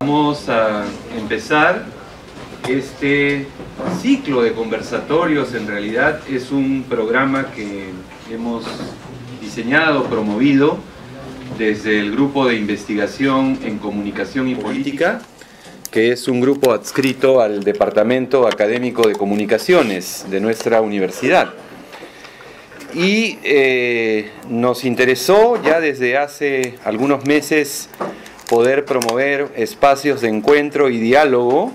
Vamos a empezar este ciclo de conversatorios. En realidad es un programa que hemos diseñado, promovido desde el Grupo de Investigación en Comunicación y Política, que es un grupo adscrito al Departamento Académico de Comunicaciones de nuestra universidad. Y nos interesó ya desde hace algunos meses poder promover espacios de encuentro y diálogo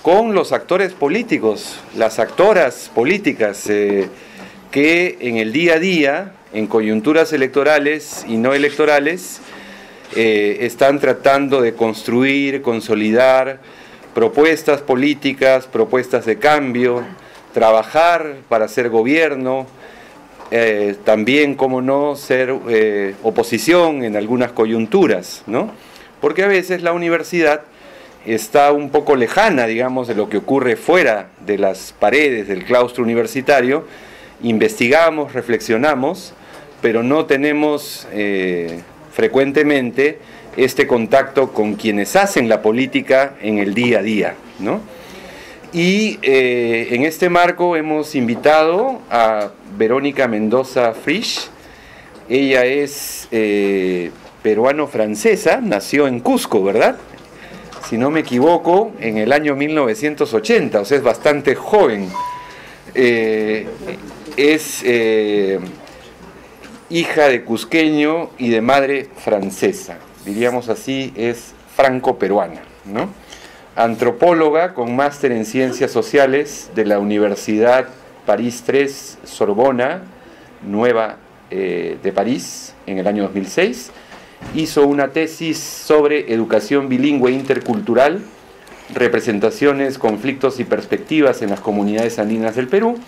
con los actores políticos, las actoras políticas que en el día a día, en coyunturas electorales y no electorales, están tratando de construir, consolidar propuestas políticas, propuestas de cambio, trabajar para ser gobierno, también, como no, ser oposición en algunas coyunturas, ¿no? Porque a veces la universidad está un poco lejana, digamos, de lo que ocurre fuera de las paredes del claustro universitario. Investigamos, reflexionamos, pero no tenemos frecuentemente este contacto con quienes hacen la política en el día a día, ¿no? Y en este marco hemos invitado a Verónica Mendoza Frisch. Ella es peruano-francesa, nació en Cusco, ¿verdad? Si no me equivoco, en el año 1980, o sea, es bastante joven. Es hija de cusqueño y de madre francesa, diríamos así, es franco-peruana, ¿no? Antropóloga con máster en Ciencias Sociales de la Universidad París III, Sorbona, Nueva de París, en el año 2006. Hizo una tesis sobre educación bilingüe intercultural, representaciones, conflictos y perspectivas en las comunidades andinas del Perú,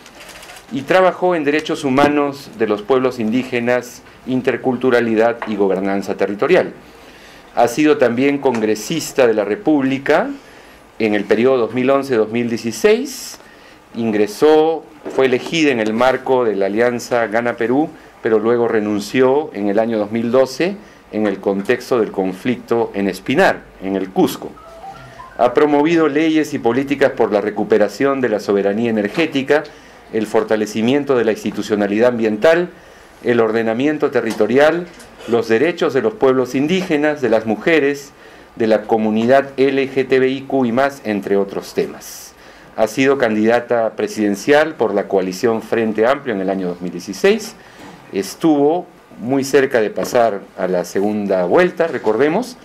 y trabajó en derechos humanos de los pueblos indígenas, interculturalidad y gobernanza territorial. Ha sido también congresista de la República en el periodo 2011-2016, fue elegida en el marco de la Alianza Gana Perú, pero luego renunció en el año 2012 en el contexto del conflicto en Espinar, en el Cusco. Ha promovido leyes y políticas por la recuperación de la soberanía energética, el fortalecimiento de la institucionalidad ambiental, el ordenamiento territorial, los derechos de los pueblos indígenas, de las mujeres, de la comunidad LGTBIQ y más, entre otros temas. Ha sido candidata presidencial por la coalición Frente Amplio en el año 2016, estuvo muy cerca de pasar a la segunda vuelta, recordemos,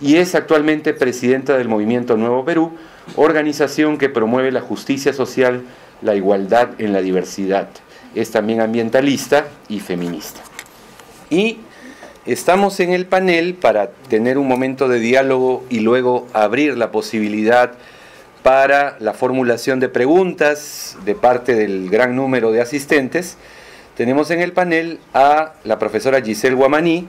y es actualmente presidenta del Movimiento Nuevo Perú, organización que promueve la justicia social, la igualdad en la diversidad. Es también ambientalista y feminista. Y estamos en el panel para tener un momento de diálogo y luego abrir la posibilidad para la formulación de preguntas de parte del gran número de asistentes. Tenemos en el panel a la profesora Giselle Guamaní.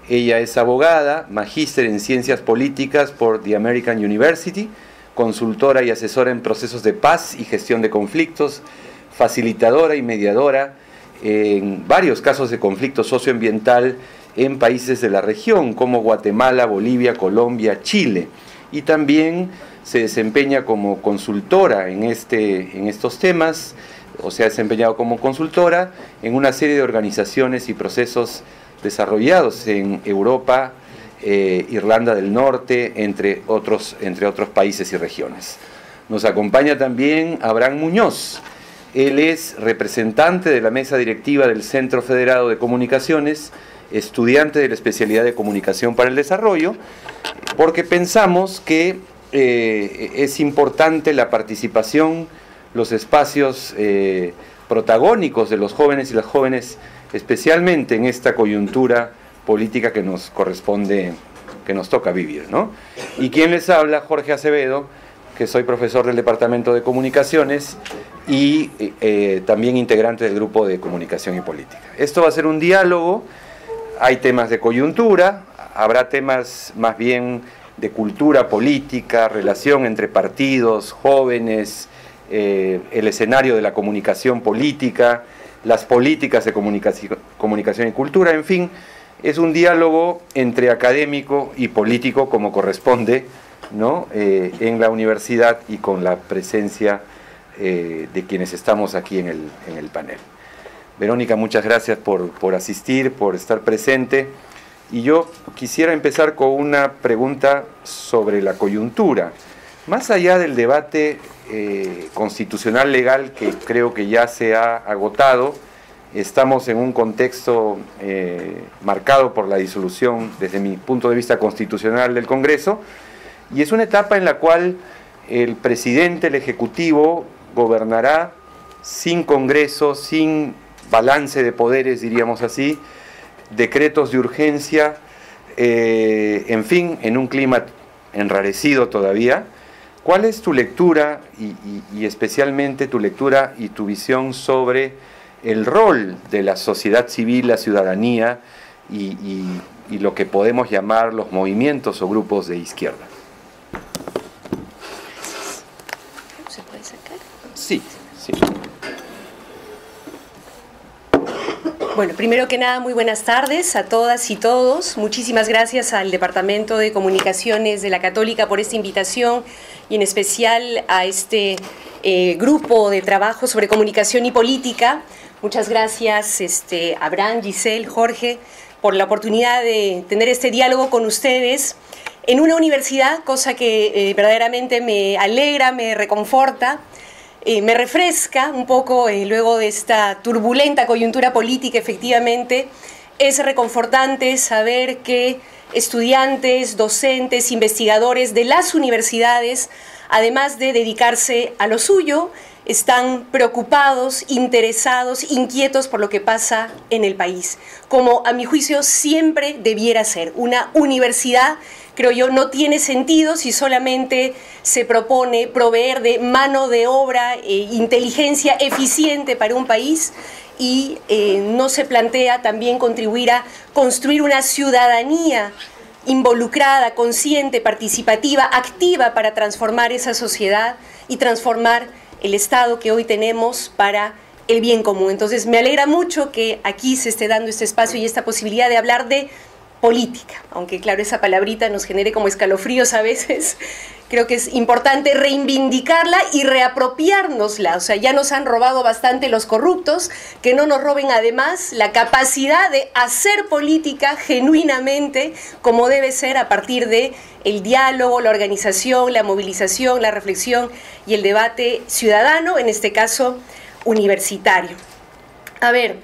Ella es abogada, magíster en Ciencias Políticas por The American University, consultora y asesora en procesos de paz y gestión de conflictos, facilitadora y mediadora en varios casos de conflicto socioambiental en países de la región como Guatemala, Bolivia, Colombia, Chile, y también se desempeña como consultora en estos temas. O se ha desempeñado como consultora en una serie de organizaciones y procesos desarrollados en Europa, Irlanda del Norte, entre otros países y regiones. Nos acompaña también Abraham Muñoz. Él es representante de la mesa directiva del Centro Federado de Comunicaciones, estudiante de la especialidad de Comunicación para el Desarrollo, porque pensamos que es importante la participación, los espacios protagónicos de los jóvenes y las jóvenes, especialmente en esta coyuntura política que nos corresponde que nos toca vivir, ¿no? Y quien les habla, Jorge Acevedo, que soy profesor del Departamento de Comunicaciones y también integrante del Grupo de Comunicación y Política. Esto va a ser un diálogo, hay temas de coyuntura, habrá temas más bien de cultura política, relación entre partidos, jóvenes, el escenario de la comunicación política, las políticas de comunicación y cultura, en fin, es un diálogo entre académico y político como corresponde, ¿no? En la universidad y con la presencia de quienes estamos aquí en el panel. Verónica, muchas gracias por asistir, por estar presente. Y yo quisiera empezar con una pregunta sobre la coyuntura. Más allá del debate constitucional legal, que creo que ya se ha agotado, estamos en un contexto marcado por la disolución, desde mi punto de vista constitucional, del Congreso, y es una etapa en la cual el presidente, el Ejecutivo, gobernará sin Congreso, sin balance de poderes, diríamos así, decretos de urgencia, en fin, en un clima enrarecido todavía. ¿Cuál es tu lectura y especialmente tu lectura y tu visión sobre el rol de la sociedad civil, la ciudadanía y lo que podemos llamar los movimientos o grupos de izquierda? ¿Se puede sacar? Sí, sí. Bueno, primero que nada, muy buenas tardes a todas y todos. Muchísimas gracias al Departamento de Comunicaciones de la Católica por esta invitación y en especial a este grupo de trabajo sobre comunicación y política. Muchas gracias Abraham, Giselle, Jorge, por la oportunidad de tener este diálogo con ustedes en una universidad, cosa que verdaderamente me alegra, me reconforta. Me refresca un poco luego de esta turbulenta coyuntura política. Efectivamente, es reconfortante saber que estudiantes, docentes, investigadores de las universidades, además de dedicarse a lo suyo, están preocupados, interesados, inquietos por lo que pasa en el país, como a mi juicio siempre debiera ser. Una universidad, creo yo, no tiene sentido si solamente se propone proveer de mano de obra, inteligencia eficiente para un país y no se plantea también contribuir a construir una ciudadanía involucrada, consciente, participativa, activa para transformar esa sociedad y transformar el Estado que hoy tenemos para el bien común. Entonces me alegra mucho que aquí se esté dando este espacio y esta posibilidad de hablar de política, aunque claro, esa palabrita nos genere como escalofríos a veces. Creo que es importante reivindicarla y reapropiárnosla. O sea, ya nos han robado bastante los corruptos, que no nos roben además la capacidad de hacer política genuinamente como debe ser a partir de el diálogo, la organización, la movilización, la reflexión y el debate ciudadano, en este caso universitario. A ver,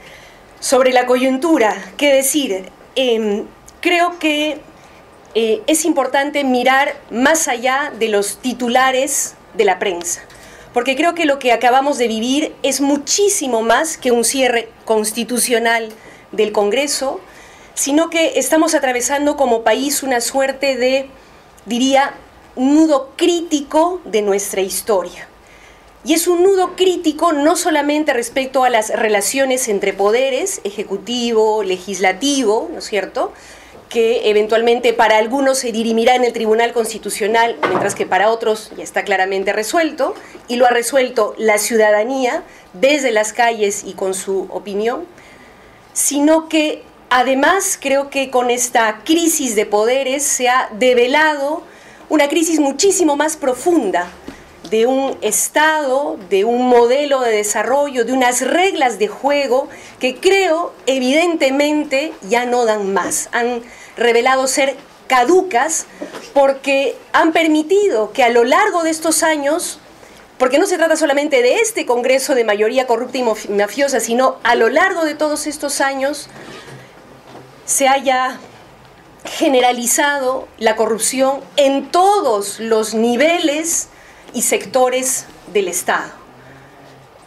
sobre la coyuntura, ¿qué decir? Creo que es importante mirar más allá de los titulares de la prensa, porque creo que lo que acabamos de vivir es muchísimo más que un cierre constitucional del Congreso, sino que estamos atravesando como país una suerte de, diría, nudo crítico de nuestra historia. Y es un nudo crítico no solamente respecto a las relaciones entre poderes, ejecutivo, legislativo, ¿no es cierto?, que eventualmente para algunos se dirimirá en el Tribunal Constitucional, mientras que para otros ya está claramente resuelto, y lo ha resuelto la ciudadanía desde las calles y con su opinión, sino que además creo que con esta crisis de poderes se ha develado una crisis muchísimo más profunda de un Estado, de un modelo de desarrollo, de unas reglas de juego que creo evidentemente ya no dan más. Han revelado ser caducas porque han permitido que a lo largo de estos años, porque no se trata solamente de este Congreso de mayoría corrupta y mafiosa, sino a lo largo de todos estos años se haya generalizado la corrupción en todos los niveles y sectores del Estado.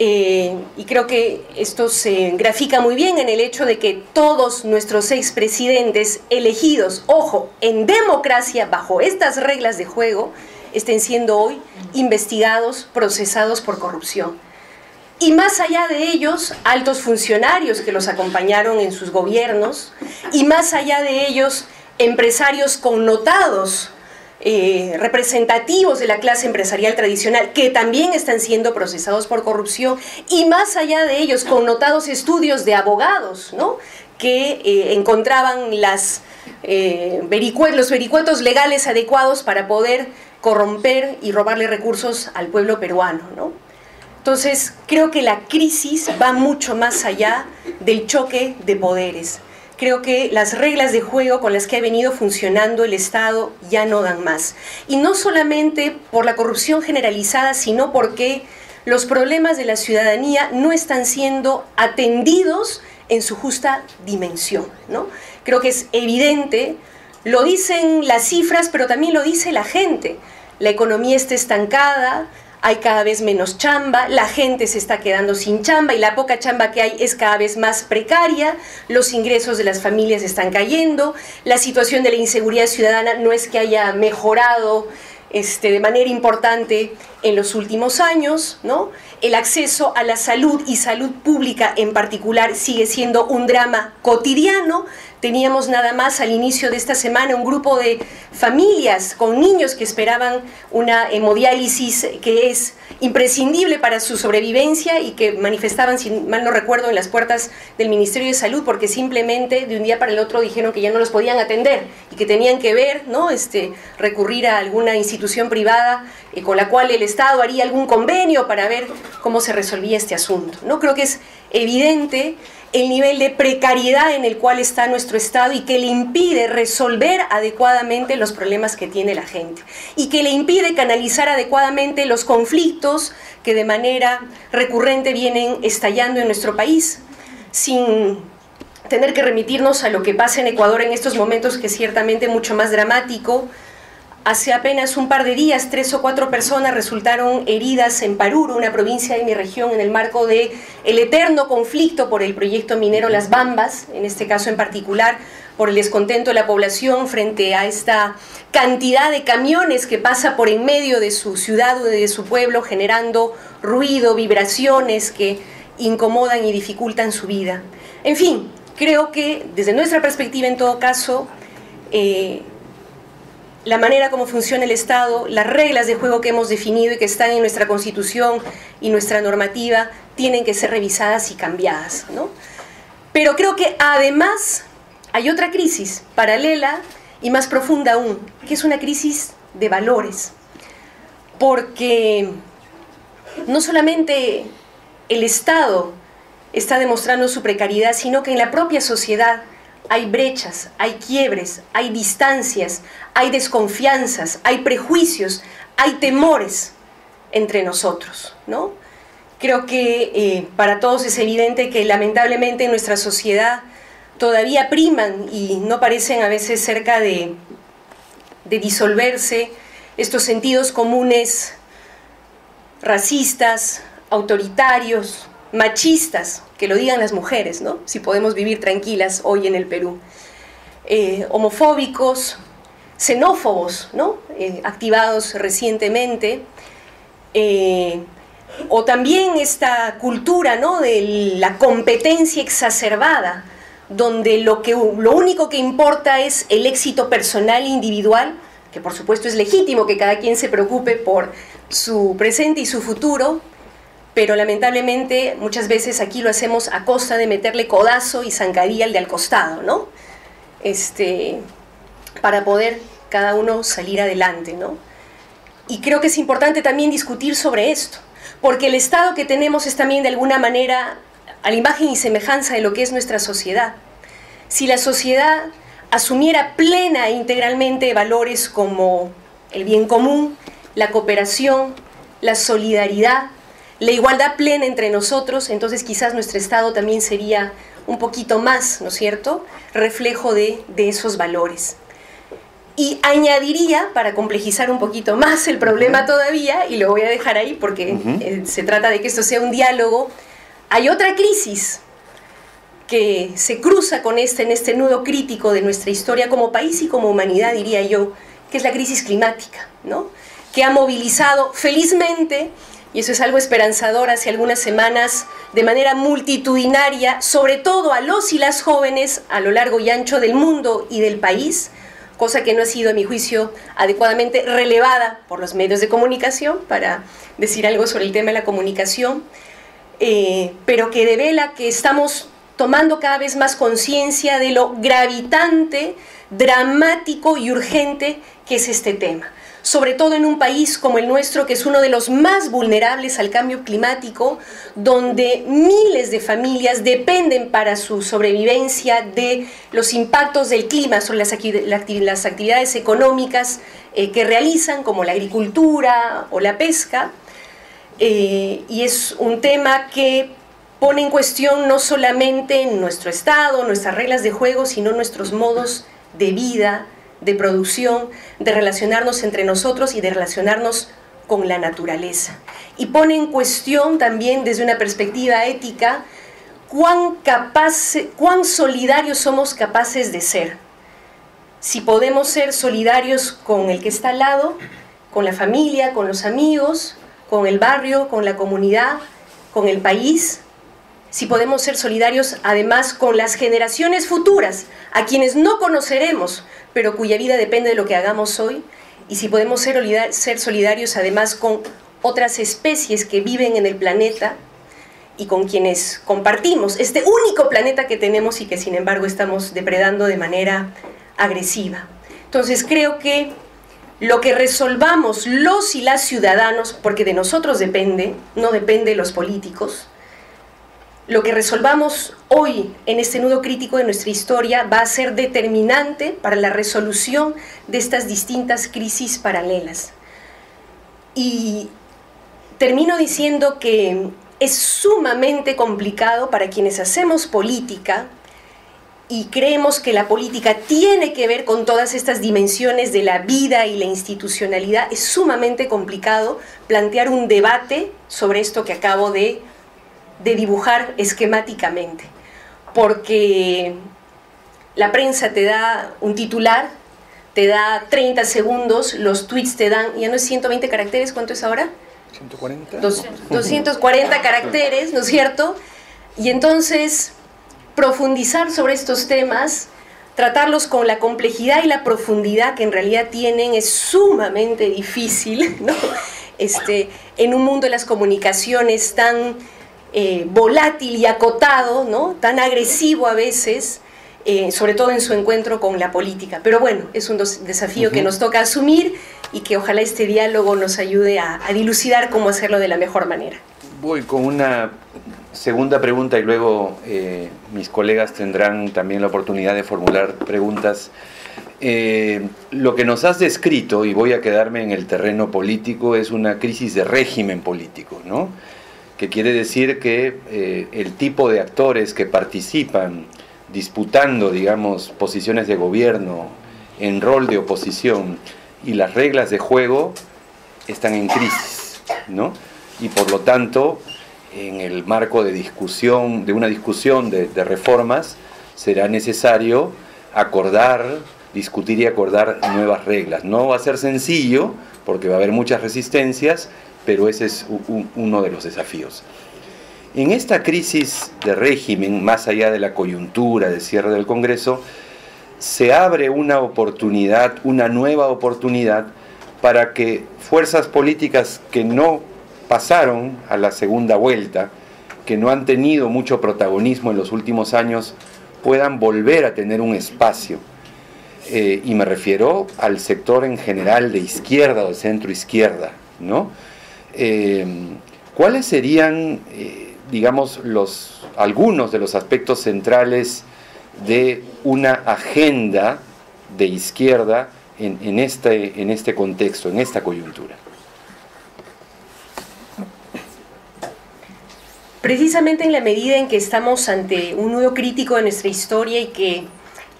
y creo que esto se grafica muy bien en el hecho de que todos nuestros expresidentes elegidos, ojo, en democracia, bajo estas reglas de juego, estén siendo hoy investigados, procesados por corrupción. Y más allá de ellos, altos funcionarios que los acompañaron en sus gobiernos, y más allá de ellos, empresarios connotados, representativos de la clase empresarial tradicional, que también están siendo procesados por corrupción, y más allá de ellos, connotados estudios de abogados, ¿no?, que encontraban los vericuetos legales adecuados para poder corromper y robarle recursos al pueblo peruano, ¿no? Entonces, creo que la crisis va mucho más allá del choque de poderes. Creo que las reglas de juego con las que ha venido funcionando el Estado ya no dan más. Y no solamente por la corrupción generalizada, sino porque los problemas de la ciudadanía no están siendo atendidos en su justa dimensión, ¿no? Creo que es evidente, lo dicen las cifras, pero también lo dice la gente. La economía está estancada, hay cada vez menos chamba, la gente se está quedando sin chamba y la poca chamba que hay es cada vez más precaria, los ingresos de las familias están cayendo, la situación de la inseguridad ciudadana no es que haya mejorado de manera importante en los últimos años, ¿no? El acceso a la salud y salud pública en particular sigue siendo un drama cotidiano. Teníamos nada más al inicio de esta semana un grupo de familias con niños que esperaban una hemodiálisis que es imprescindible para su sobrevivencia y que manifestaban, si mal no recuerdo, en las puertas del Ministerio de Salud porque simplemente de un día para el otro dijeron que ya no los podían atender y que tenían que ver, ¿no?, recurrir a alguna institución privada con la cual el Estado haría algún convenio para ver cómo se resolvía este asunto, ¿no? Creo que es evidente el nivel de precariedad en el cual está nuestro Estado y que le impide resolver adecuadamente los problemas que tiene la gente y que le impide canalizar adecuadamente los conflictos que de manera recurrente vienen estallando en nuestro país, sin tener que remitirnos a lo que pasa en Ecuador en estos momentos, que es ciertamente mucho más dramático. Hace apenas un par de días, 3 o 4 personas resultaron heridas en Paruro, una provincia de mi región, en el marco del eterno conflicto por el proyecto minero Las Bambas, en este caso en particular, por el descontento de la población frente a esta cantidad de camiones que pasa por en medio de su ciudad o de su pueblo, generando ruido, vibraciones que incomodan y dificultan su vida. En fin, creo que desde nuestra perspectiva, en todo caso, la manera como funciona el Estado, las reglas de juego que hemos definido y que están en nuestra Constitución y nuestra normativa tienen que ser revisadas y cambiadas, ¿no? Pero creo que además hay otra crisis paralela y más profunda aún, que es una crisis de valores, porque no solamente el Estado está demostrando su precariedad, sino que en la propia sociedad hay brechas, hay quiebres, hay distancias, hay desconfianzas, hay prejuicios, hay temores entre nosotros, ¿no? Creo que para todos es evidente que lamentablemente en nuestra sociedad todavía priman y no parecen a veces cerca de disolverse estos sentidos comunes racistas, autoritarios, machistas, que lo digan las mujeres, ¿no?, si podemos vivir tranquilas hoy en el Perú, homofóbicos, xenófobos, ¿no?, activados recientemente, o también esta cultura, ¿no?, de la competencia exacerbada, donde lo único que importa es el éxito personal e individual, que por supuesto es legítimo que cada quien se preocupe por su presente y su futuro, pero lamentablemente muchas veces aquí lo hacemos a costa de meterle codazo y zancadilla al de al costado, ¿no? Para poder cada uno salir adelante, ¿no? Y creo que es importante también discutir sobre esto, porque el Estado que tenemos es también de alguna manera a la imagen y semejanza de lo que es nuestra sociedad. Si la sociedad asumiera plena e integralmente valores como el bien común, la cooperación, la solidaridad, la igualdad plena entre nosotros, entonces quizás nuestro Estado también sería un poquito más, ¿no es cierto?, reflejo de esos valores. Y añadiría, para complejizar un poquito más el problema todavía, y lo voy a dejar ahí porque se trata de que esto sea un diálogo, hay otra crisis que se cruza con en este nudo crítico de nuestra historia como país y como humanidad, diría yo, que es la crisis climática, ¿no? Que ha movilizado felizmente, y eso es algo esperanzador, hace algunas semanas, de manera multitudinaria, sobre todo a los y las jóvenes a lo largo y ancho del mundo y del país, cosa que no ha sido, a mi juicio, adecuadamente relevada por los medios de comunicación, para decir algo sobre el tema de la comunicación, pero que devela que estamos tomando cada vez más conciencia de lo gravitante, dramático y urgente que es este tema. Sobre todo en un país como el nuestro, que es uno de los más vulnerables al cambio climático, donde miles de familias dependen para su sobrevivencia de los impactos del clima sobre las actividades económicas que realizan, como la agricultura o la pesca, y es un tema que pone en cuestión no solamente nuestro estado, nuestras reglas de juego, sino nuestros modos de vida, de producción, de relacionarnos entre nosotros y de relacionarnos con la naturaleza. Y pone en cuestión también desde una perspectiva ética cuán solidarios somos capaces de ser. Si podemos ser solidarios con el que está al lado, con la familia, con los amigos, con el barrio, con la comunidad, con el país. Si podemos ser solidarios además con las generaciones futuras, a quienes no conoceremos, pero cuya vida depende de lo que hagamos hoy, y si podemos ser solidarios además con otras especies que viven en el planeta y con quienes compartimos este único planeta que tenemos y que sin embargo estamos depredando de manera agresiva. Entonces creo que lo que resolvamos los y las ciudadanos, porque de nosotros depende, no depende de los políticos, lo que resolvamos hoy en este nudo crítico de nuestra historia va a ser determinante para la resolución de estas distintas crisis paralelas. Y termino diciendo que es sumamente complicado para quienes hacemos política y creemos que la política tiene que ver con todas estas dimensiones de la vida y la institucionalidad. Es sumamente complicado plantear un debate sobre esto que acabo de dibujar esquemáticamente, porque la prensa te da un titular, te da 30 segundos, los tweets te dan, ya no es 120 caracteres, ¿cuánto es ahora? 140. 240 caracteres, ¿no es cierto? Y entonces profundizar sobre estos temas, tratarlos con la complejidad y la profundidad que en realidad tienen, es sumamente difícil, ¿no? En un mundo de las comunicaciones tan volátil y acotado, ¿no? Tan agresivo a veces, sobre todo en su encuentro con la política. Pero bueno, es un desafío que nos toca asumir y que ojalá este diálogo nos ayude a dilucidar cómo hacerlo de la mejor manera. Voy con una segunda pregunta y luego mis colegas tendrán también la oportunidad de formular preguntas. Lo que nos has descrito, y voy a quedarme en el terreno político, es una crisis de régimen político, ¿no? Que quiere decir que el tipo de actores que participan disputando, digamos, posiciones de gobierno en rol de oposición y las reglas de juego están en crisis, ¿no? Y por lo tanto, en el marco de discusión, de una discusión de reformas, será necesario discutir y acordar nuevas reglas. No va a ser sencillo, porque va a haber muchas resistencias, pero ese es uno de los desafíos. En esta crisis de régimen, más allá de la coyuntura de cierre del Congreso, se abre una oportunidad, una nueva oportunidad, para que fuerzas políticas que no pasaron a la segunda vuelta, que no han tenido mucho protagonismo en los últimos años, puedan volver a tener un espacio. Y me refiero al sector en general de izquierda o de centro izquierda, ¿no? ¿Cuáles serían, digamos, algunos de los aspectos centrales de una agenda de izquierda en este contexto, en esta coyuntura? Precisamente en la medida en que estamos ante un nudo crítico de nuestra historia y que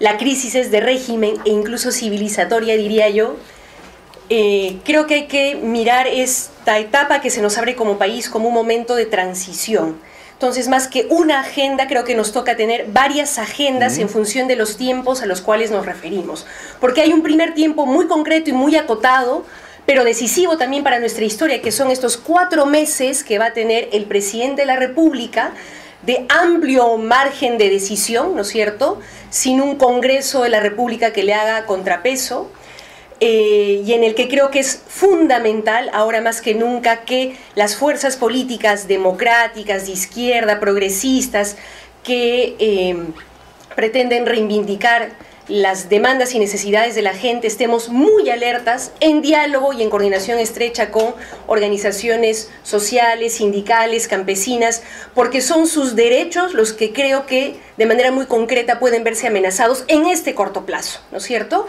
la crisis es de régimen e incluso civilizatoria, diría yo. Creo que hay que mirar esta etapa que se nos abre como país como un momento de transición. Entonces, más que una agenda, creo que nos toca tener varias agendas en función de los tiempos a los cuales nos referimos. Porque hay un primer tiempo muy concreto y muy acotado, pero decisivo también para nuestra historia, que son estos 4 meses que va a tener el presidente de la República, de amplio margen de decisión, ¿no es cierto?, sin un Congreso de la República que le haga contrapeso, y en el que creo que es fundamental, ahora más que nunca, que las fuerzas políticas democráticas, de izquierda, progresistas, que pretenden reivindicar las demandas y necesidades de la gente, estemos muy alertas, en diálogo y en coordinación estrecha con organizaciones sociales, sindicales, campesinas, porque son sus derechos los que creo que de manera muy concreta pueden verse amenazados en este corto plazo, ¿no es cierto?,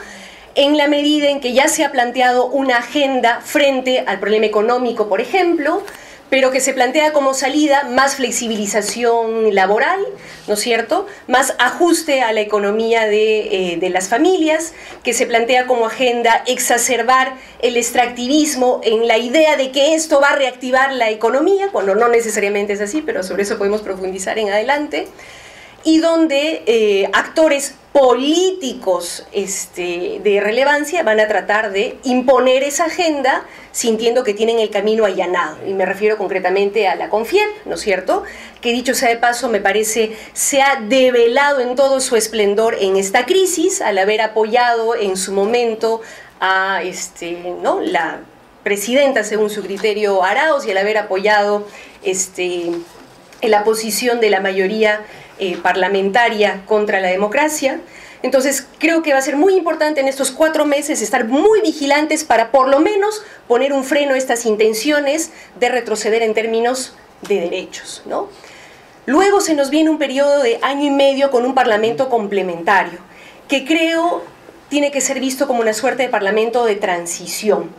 en la medida en que ya se ha planteado una agenda frente al problema económico, por ejemplo, pero que se plantea como salida más flexibilización laboral, ¿no es cierto?, más ajuste a la economía de las familias, que se plantea como agenda exacerbar el extractivismo en la idea de que esto va a reactivar la economía, cuando no necesariamente es así, pero sobre eso podemos profundizar en adelante, y donde actores políticos de relevancia van a tratar de imponer esa agenda sintiendo que tienen el camino allanado. Y me refiero concretamente a la CONFIEP, ¿no es cierto?, que dicho sea de paso me parece se ha develado en todo su esplendor en esta crisis al haber apoyado en su momento a la presidenta, según su criterio, Arauz, y al haber apoyado en la posición de la mayoría parlamentaria contra la democracia. Entonces creo que va a ser muy importante en estos 4 meses estar muy vigilantes para por lo menos poner un freno a estas intenciones de retroceder en términos de derechos, ¿no? Luego se nos viene un periodo de año y medio con un parlamento complementario, que creo tiene que ser visto como una suerte de parlamento de transición,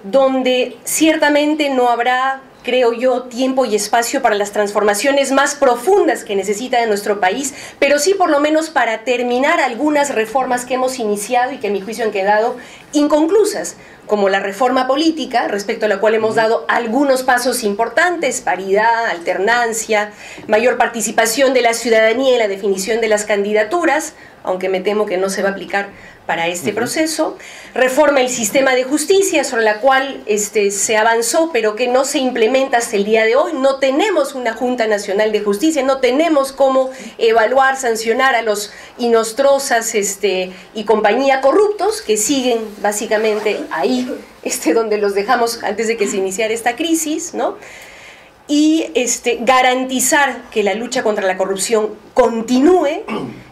donde ciertamente no habrá, creo yo, tiempo y espacio para las transformaciones más profundas que necesita de nuestro país, pero sí por lo menos para terminar algunas reformas que hemos iniciado y que a mi juicio han quedado inconclusas, como la reforma política, respecto a la cual hemos dado algunos pasos importantes: paridad, alternancia, mayor participación de la ciudadanía en la definición de las candidaturas, aunque me temo que no se va a aplicar para este proceso. Reforma del sistema de justicia, sobre la cual se avanzó, pero que no se implementa hasta el día de hoy. No tenemos una Junta Nacional de Justicia, no tenemos cómo evaluar, sancionar a los Inostrosas y compañía corruptos, que siguen básicamente ahí, donde los dejamos antes de que se iniciara esta crisis, ¿no? Y garantizar que la lucha contra la corrupción continúe.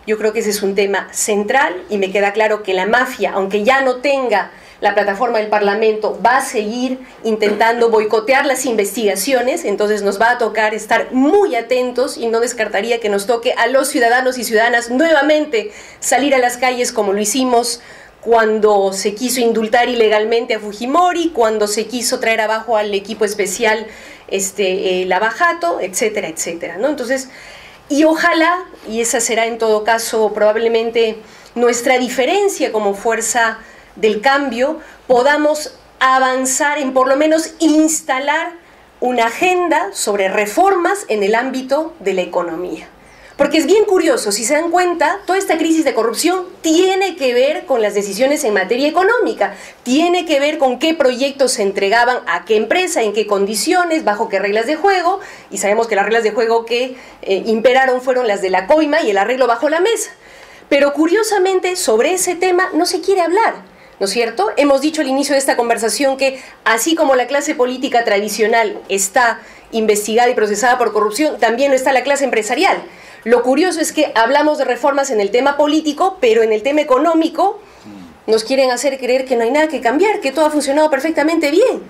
Yo creo que ese es un tema central, y me queda claro que la mafia, aunque ya no tenga la plataforma del Parlamento, va a seguir intentando boicotear las investigaciones. Entonces nos va a tocar estar muy atentos, y no descartaría que nos toque a los ciudadanos y ciudadanas nuevamente salir a las calles como lo hicimos cuando se quiso indultar ilegalmente a Fujimori, cuando se quiso traer abajo al equipo especial Lava Jato, etcétera, etcétera, ¿no? Entonces, y ojalá, y esa será en todo caso probablemente nuestra diferencia como fuerza del cambio, podamos avanzar en por lo menos instalar una agenda sobre reformas en el ámbito de la economía. Porque es bien curioso, si se dan cuenta, toda esta crisis de corrupción tiene que ver con las decisiones en materia económica, tiene que ver con qué proyectos se entregaban a qué empresa, en qué condiciones, bajo qué reglas de juego, y sabemos que las reglas de juego que imperaron fueron las de la coima y el arreglo bajo la mesa. Pero curiosamente sobre ese tema no se quiere hablar, ¿no es cierto? Hemos dicho al inicio de esta conversación que así como la clase política tradicional está investigada y procesada por corrupción, también lo está la clase empresarial. Lo curioso es que hablamos de reformas en el tema político, pero en el tema económico nos quieren hacer creer que no hay nada que cambiar, que todo ha funcionado perfectamente bien.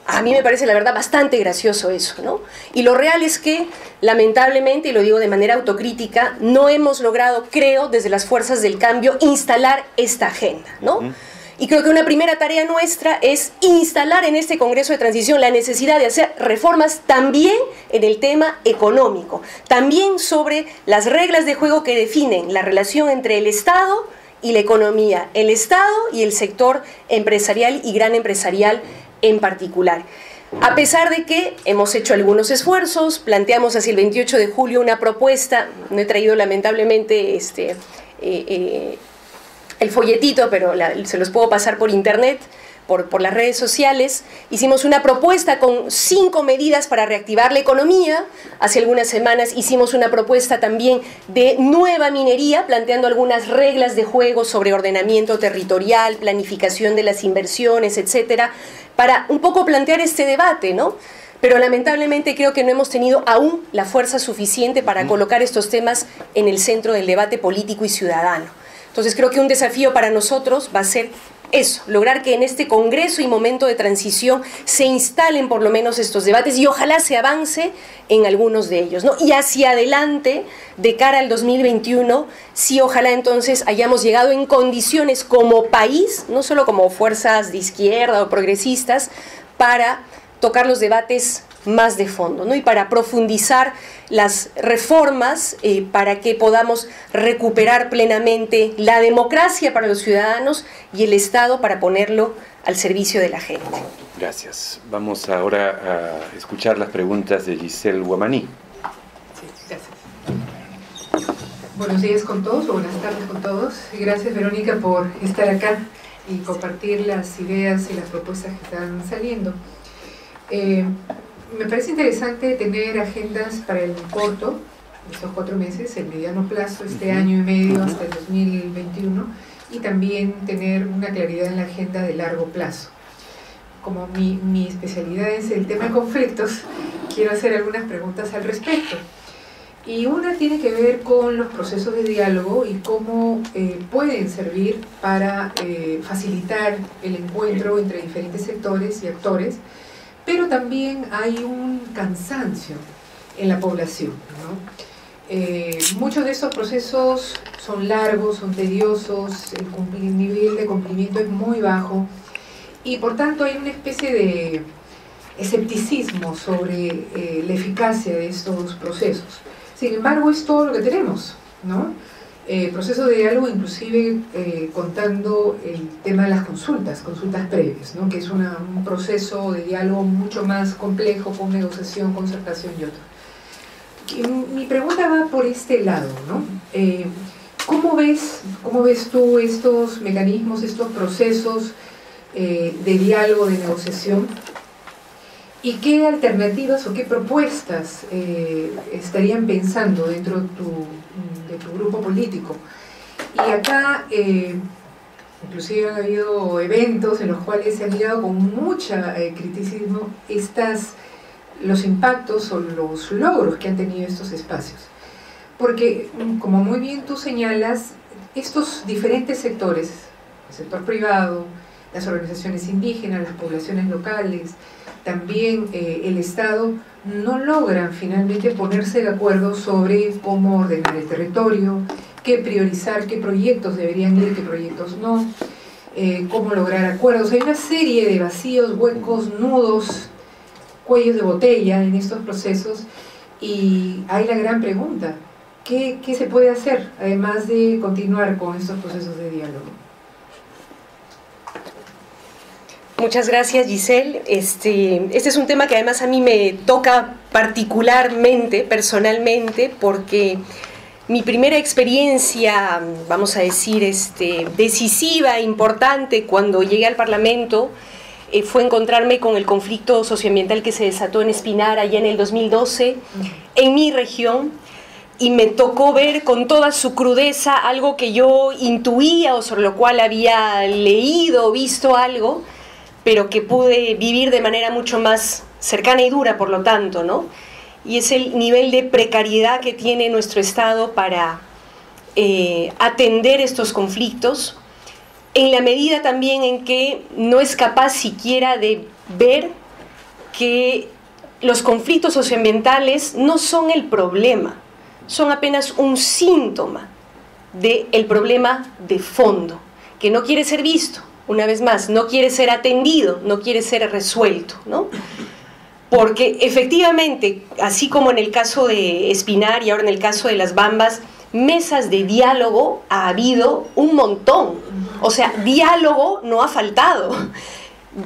A mí me parece, la verdad, bastante gracioso eso, ¿no? Y lo real es que, lamentablemente, y lo digo de manera autocrítica, no hemos logrado, creo, desde las fuerzas del cambio, instalar esta agenda, ¿no? Y creo que una primera tarea nuestra es instalar en este Congreso de Transición la necesidad de hacer reformas también en el tema económico, también sobre las reglas de juego que definen la relación entre el Estado y la economía, el Estado y el sector empresarial y gran empresarial en particular. A pesar de que hemos hecho algunos esfuerzos, planteamos hacia el 28 de julio una propuesta, no he traído lamentablemente el folletito, pero se los puedo pasar por internet, por las redes sociales. Hicimos una propuesta con 5 medidas para reactivar la economía. Hace algunas semanas hicimos una propuesta también de nueva minería, planteando algunas reglas de juego sobre ordenamiento territorial, planificación de las inversiones, etcétera, para un poco plantear este debate, ¿no? Pero lamentablemente creo que no hemos tenido aún la fuerza suficiente para colocar estos temas en el centro del debate político y ciudadano. Entonces creo que un desafío para nosotros va a ser eso, lograr que en este Congreso y momento de transición se instalen por lo menos estos debates y ojalá se avance en algunos de ellos, ¿no? Y hacia adelante, de cara al 2021, sí, ojalá entonces hayamos llegado en condiciones como país, no solo como fuerzas de izquierda o progresistas, para tocar los debates más de fondo, ¿no? Y para profundizar las reformas para que podamos recuperar plenamente la democracia para los ciudadanos y el Estado para ponerlo al servicio de la gente. Gracias. Vamos ahora a escuchar las preguntas de Giselle Guamaní. Sí, gracias. Buenos días con todos, o buenas tardes con todos. Gracias, Verónica, por estar acá y compartir las ideas y las propuestas que están saliendo. Me parece interesante tener agendas para el corto, estos 4 meses, el mediano plazo, este año y medio hasta el 2021, y también tener una claridad en la agenda de largo plazo. Como mi especialidad es el tema de conflictos, quiero hacer algunas preguntas al respecto. Y una tiene que ver con los procesos de diálogo y cómo pueden servir para facilitar el encuentro entre diferentes sectores y actores, pero también hay un cansancio en la población, ¿no? Muchos de estos procesos son largos, son tediosos, el nivel de cumplimiento es muy bajo y por tanto hay una especie de escepticismo sobre la eficacia de estos procesos. Sin embargo, es todo lo que tenemos, ¿no? Proceso de diálogo inclusive contando el tema de las consultas previas, ¿no? Que es un proceso de diálogo mucho más complejo, con negociación, concertación y otro. Y mi pregunta va por este lado, ¿no? ¿Cómo ves tú estos mecanismos, estos procesos de diálogo, de negociación? ¿Y qué alternativas o qué propuestas estarían pensando dentro de tu grupo político? Y acá, inclusive han habido eventos en los cuales se han mirado con mucho criticismo los impactos o los logros que han tenido estos espacios. Porque, como muy bien tú señalas, estos diferentes sectores, el sector privado, las organizaciones indígenas, las poblaciones locales, también el Estado, no logran finalmente ponerse de acuerdo sobre cómo ordenar el territorio, qué priorizar, qué proyectos deberían ir, qué proyectos no, cómo lograr acuerdos. Hay una serie de vacíos, huecos, nudos, cuellos de botella en estos procesos y hay la gran pregunta, ¿qué se puede hacer además de continuar con estos procesos de diálogo? Muchas gracias, Giselle. Este es un tema que además a mí me toca particularmente, personalmente, porque mi primera experiencia, vamos a decir, decisiva, importante, cuando llegué al Parlamento, fue encontrarme con el conflicto socioambiental que se desató en Espinar allá en el 2012, en mi región, y me tocó ver con toda su crudeza algo que yo intuía o sobre lo cual había leído o visto algo, pero que pude vivir de manera mucho más cercana y dura, por lo tanto, ¿no? Y es el nivel de precariedad que tiene nuestro Estado para atender estos conflictos, en la medida también en que no es capaz siquiera de ver que los conflictos socioambientales no son el problema, son apenas un síntoma del problema de fondo, que no quiere ser visto, una vez más, no quiere ser atendido, no quiere ser resuelto, ¿no? Porque efectivamente, así como en el caso de Espinar y ahora en el caso de Las Bambas, mesas de diálogo ha habido un montón. O sea, diálogo no ha faltado.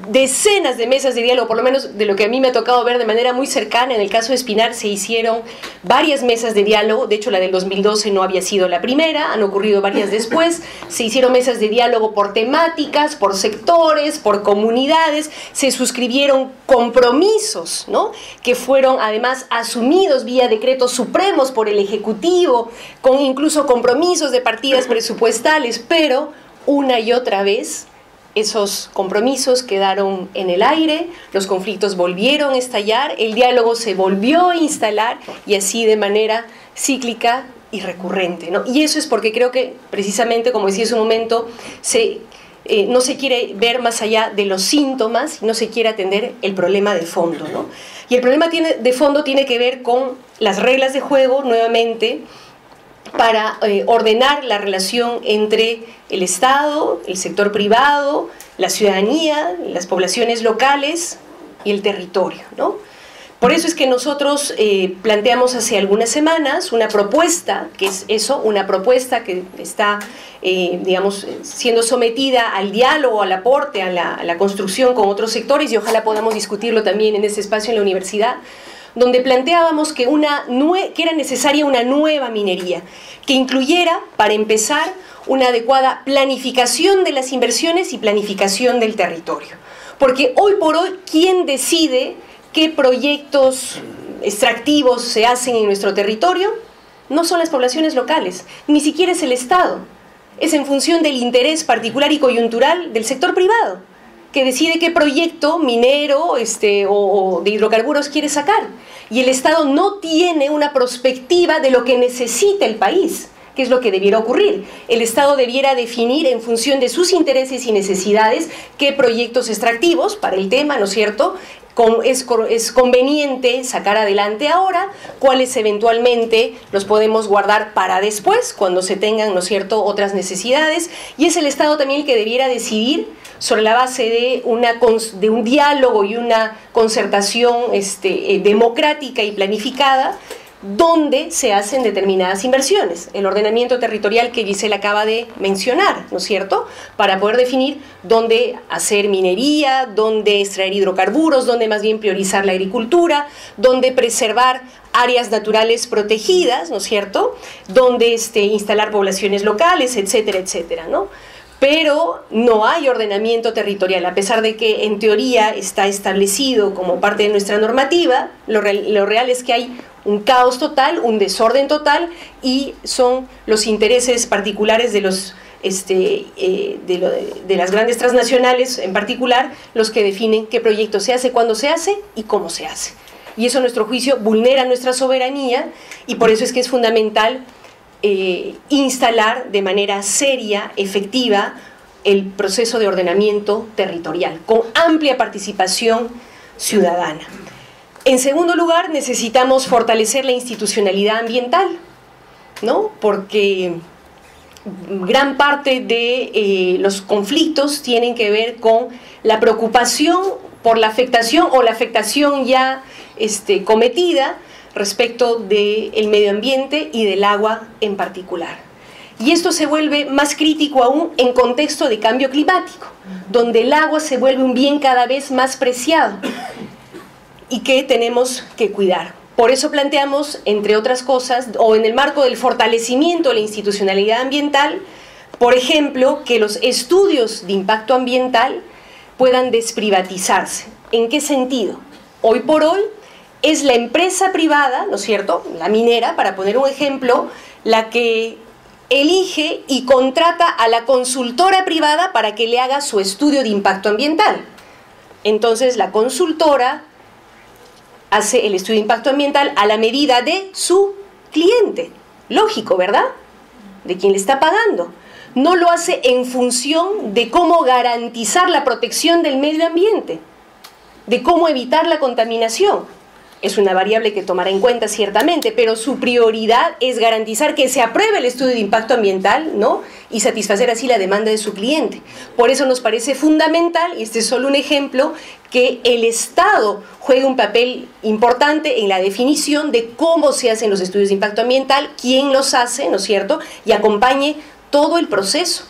Decenas de mesas de diálogo, por lo menos de lo que a mí me ha tocado ver de manera muy cercana. En el caso de Espinar se hicieron varias mesas de diálogo, de hecho la del 2012 no había sido la primera, han ocurrido varias después. Se hicieron mesas de diálogo por temáticas, por sectores, por comunidades, se suscribieron compromisos, ¿no?, que fueron además asumidos vía decretos supremos por el Ejecutivo, con incluso compromisos de partidas presupuestales, pero una y otra vez esos compromisos quedaron en el aire, los conflictos volvieron a estallar, el diálogo se volvió a instalar y así de manera cíclica y recurrente, ¿no? Y eso es porque creo que precisamente, como decía hace un momento, no se quiere ver más allá de los síntomas, no se quiere atender el problema de fondo, ¿no? Y el problema de fondo tiene que ver con las reglas de juego, nuevamente, para ordenar la relación entre el Estado, el sector privado, la ciudadanía, las poblaciones locales y el territorio, ¿no? Por eso es que nosotros planteamos hace algunas semanas una propuesta, que es eso, una propuesta que está, digamos, siendo sometida al diálogo, al aporte, a la construcción con otros sectores, y ojalá podamos discutirlo también en este espacio en la universidad, donde planteábamos que era necesaria una nueva minería, que incluyera, para empezar, una adecuada planificación de las inversiones y planificación del territorio. Porque hoy por hoy, ¿quién decide qué proyectos extractivos se hacen en nuestro territorio? No son las poblaciones locales, ni siquiera es el Estado. Es en función del interés particular y coyuntural del sector privado, que decide qué proyecto minero o de hidrocarburos quiere sacar. Y el Estado no tiene una perspectiva de lo que necesita el país, que es lo que debiera ocurrir. El Estado debiera definir en función de sus intereses y necesidades qué proyectos extractivos para el tema, ¿no es cierto?, es conveniente sacar adelante ahora, cuáles eventualmente los podemos guardar para después, cuando se tengan, ¿no es cierto?, otras necesidades. Y es el Estado también el que debiera decidir sobre la base de un diálogo y una concertación democrática y planificada, dónde se hacen determinadas inversiones. El ordenamiento territorial que Gisela acaba de mencionar, ¿no es cierto?, para poder definir dónde hacer minería, dónde extraer hidrocarburos, dónde más bien priorizar la agricultura, dónde preservar áreas naturales protegidas, ¿no es cierto?, dónde instalar poblaciones locales, etcétera, etcétera, ¿no? Pero no hay ordenamiento territorial, a pesar de que en teoría está establecido como parte de nuestra normativa. Lo real es que hay un caos total, un desorden total, y son los intereses particulares de las grandes transnacionales en particular los que definen qué proyecto se hace, cuándo se hace y cómo se hace. Y eso, a nuestro juicio, vulnera nuestra soberanía, y por eso es que es fundamental instalar de manera seria, efectiva, el proceso de ordenamiento territorial, con amplia participación ciudadana. En segundo lugar, necesitamos fortalecer la institucionalidad ambiental, ¿no?, porque gran parte de los conflictos tienen que ver con la preocupación por la afectación o la afectación ya cometida respecto del medio ambiente y del agua en particular. Y esto se vuelve más crítico aún en contexto de cambio climático, donde el agua se vuelve un bien cada vez más preciado y que tenemos que cuidar. Por eso planteamos, entre otras cosas, o en el marco del fortalecimiento de la institucionalidad ambiental, por ejemplo, que los estudios de impacto ambiental puedan desprivatizarse. ¿En qué sentido? Hoy por hoy es la empresa privada, ¿no es cierto?, la minera, para poner un ejemplo, la que elige y contrata a la consultora privada para que le haga su estudio de impacto ambiental. Entonces la consultora hace el estudio de impacto ambiental a la medida de su cliente. Lógico, ¿verdad?, de quien le está pagando. No lo hace en función de cómo garantizar la protección del medio ambiente, de cómo evitar la contaminación. es una variable que tomará en cuenta ciertamente, pero su prioridad es garantizar que se apruebe el estudio de impacto ambiental, ¿no? Y satisfacer así la demanda de su cliente. Por eso nos parece fundamental, y este es solo un ejemplo, que el Estado juegue un papel importante en la definición de cómo se hacen los estudios de impacto ambiental, quién los hace, ¿no es cierto?, y acompañe todo el proceso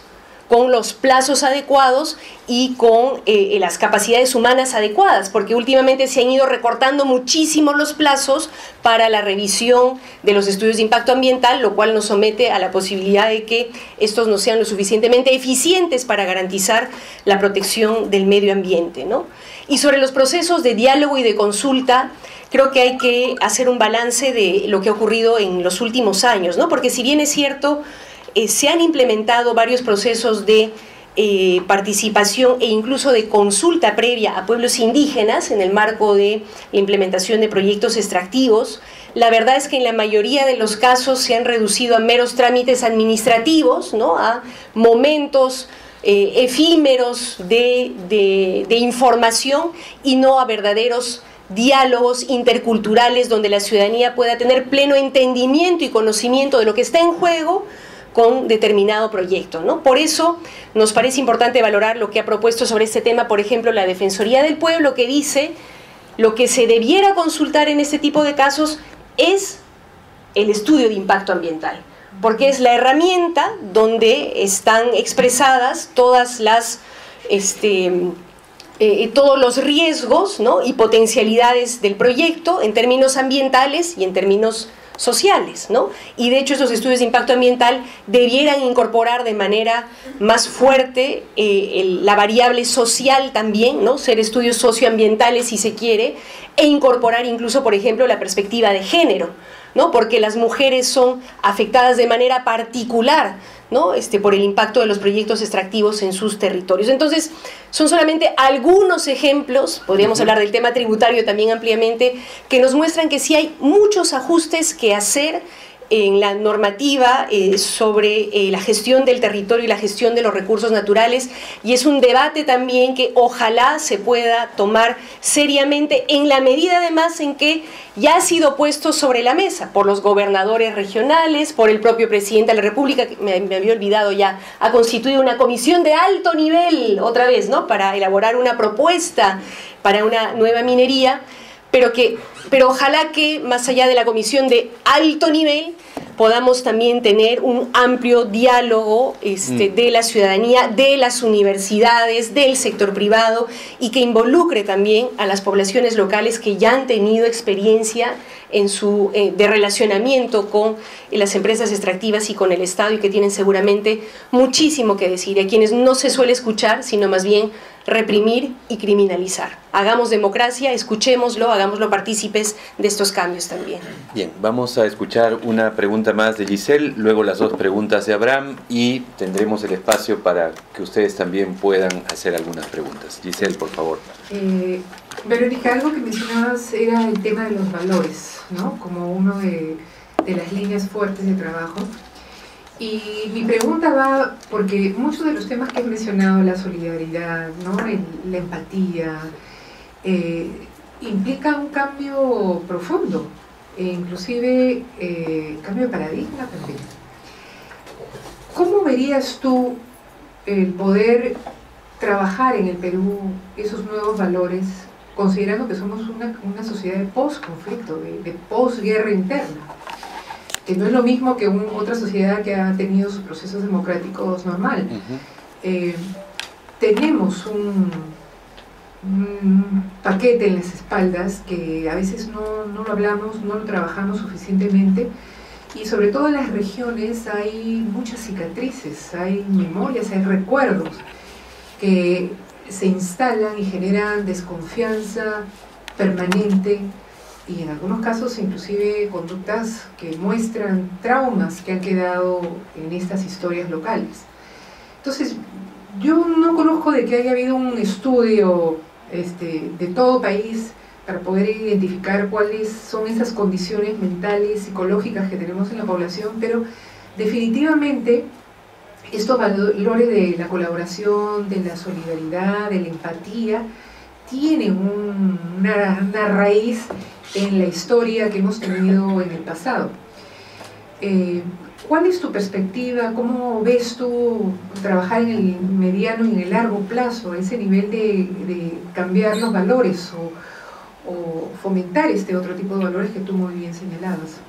con los plazos adecuados y con las capacidades humanas adecuadas, porque últimamente se han ido recortando muchísimo los plazos para la revisión de los estudios de impacto ambiental, lo cual nos somete a la posibilidad de que estos no sean lo suficientemente eficientes para garantizar la protección del medio ambiente, ¿no? Y sobre los procesos de diálogo y de consulta, creo que hay que hacer un balance de lo que ha ocurrido en los últimos años, ¿no? Porque si bien es cierto, se han implementado varios procesos de participación e incluso de consulta previa a pueblos indígenas en el marco de la implementación de proyectos extractivos. La verdad es que en la mayoría de los casos se han reducido a meros trámites administrativos, ¿no?, a momentos efímeros de información y no a verdaderos diálogos interculturales donde la ciudadanía pueda tener pleno entendimiento y conocimiento de lo que está en juego con determinado proyecto, ¿no? Por eso nos parece importante valorar lo que ha propuesto sobre este tema, por ejemplo, la Defensoría del Pueblo, que dice lo que se debiera consultar en este tipo de casos es el estudio de impacto ambiental, porque es la herramienta donde están expresadas todas las todos los riesgos, ¿no?, y potencialidades del proyecto en términos ambientales y en términos sociales, ¿no? Y de hecho esos estudios de impacto ambiental debieran incorporar de manera más fuerte la variable social también, ¿no?, ser estudios socioambientales si se quiere, e incorporar incluso, por ejemplo, la perspectiva de género, ¿no?, porque las mujeres son afectadas de manera particular, ¿no?, por el impacto de los proyectos extractivos en sus territorios. Entonces, son solamente algunos ejemplos, podríamos hablar del tema tributario también ampliamente, que nos muestran que sí hay muchos ajustes que hacer en la normativa sobre la gestión del territorio y la gestión de los recursos naturales, y es un debate también que ojalá se pueda tomar seriamente en la medida además en que ya ha sido puesto sobre la mesa por los gobernadores regionales, por el propio presidente de la República, que me había olvidado ya, ha constituido una comisión de alto nivel, otra vez, ¿no?, para elaborar una propuesta para una nueva minería, pero ojalá que más allá de la comisión de alto nivel podamos también tener un amplio diálogo de la ciudadanía, de las universidades, del sector privado, y que involucre también a las poblaciones locales que ya han tenido experiencia en de relacionamiento con las empresas extractivas y con el Estado, y que tienen seguramente muchísimo que decir, y a quienes no se suele escuchar, sino más bien reprimir y criminalizar. Hagamos democracia, escuchémoslo, hagámoslo partícipes de estos cambios también. Bien, vamos a escuchar una pregunta más de Giselle, luego las dos preguntas de Abraham, y tendremos el espacio para que ustedes también puedan hacer algunas preguntas. Giselle, por favor. Verónica, algo que mencionabas era el tema de los valores, ¿no?, como uno de las líneas fuertes de trabajo. Y mi pregunta va, porque muchos de los temas que has mencionado, la solidaridad, ¿no?, la empatía, implica un cambio profundo, inclusive cambio de paradigma también. ¿Cómo verías tú el poder trabajar en el Perú esos nuevos valores, considerando que somos una sociedad de post-conflicto, de posguerra interna? Que no es lo mismo que otra sociedad que ha tenido sus procesos democráticos normal. Tenemos un paquete en las espaldas que a veces no lo hablamos, no lo trabajamos suficientemente, y sobre todo en las regiones hay muchas cicatrices, hay memorias, hay recuerdos que se instalan y generan desconfianza permanente, y en algunos casos inclusive conductas que muestran traumas que han quedado en estas historias locales. Entonces, yo no conozco de que haya habido un estudio de todo país para poder identificar cuáles son esas condiciones mentales, psicológicas que tenemos en la población, pero definitivamente estos valores de la colaboración, de la solidaridad, de la empatía, tiene una raíz en la historia que hemos tenido en el pasado. ¿Cuál es tu perspectiva? ¿Cómo ves tú trabajar en el mediano y en el largo plazo, ese nivel de cambiar los valores o fomentar este otro tipo de valores que tú muy bien señalabas?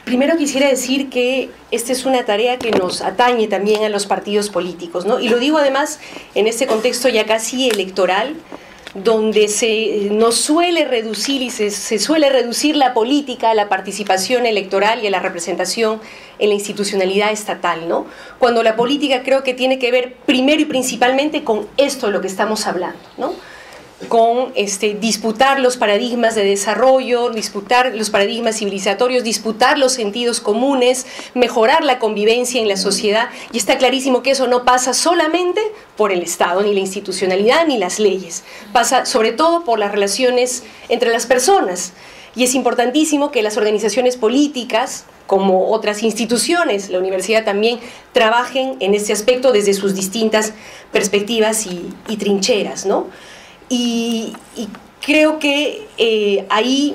Primero quisiera decir que esta es una tarea que nos atañe también a los partidos políticos, ¿no? Y lo digo además en este contexto ya casi electoral, donde nos suele reducir y se suele reducir la política a la participación electoral y a la representación en la institucionalidad estatal, ¿no? Cuando la política creo que tiene que ver primero y principalmente con esto de lo que estamos hablando, ¿no? Con disputar los paradigmas de desarrollo, disputar los paradigmas civilizatorios, disputar los sentidos comunes, mejorar la convivencia en la sociedad, y está clarísimo que eso no pasa solamente por el Estado, ni la institucionalidad, ni las leyes, pasa sobre todo por las relaciones entre las personas, y es importantísimo que las organizaciones políticas, como otras instituciones, la universidad también, trabajen en este aspecto desde sus distintas perspectivas y trincheras, ¿no? Y creo que ahí,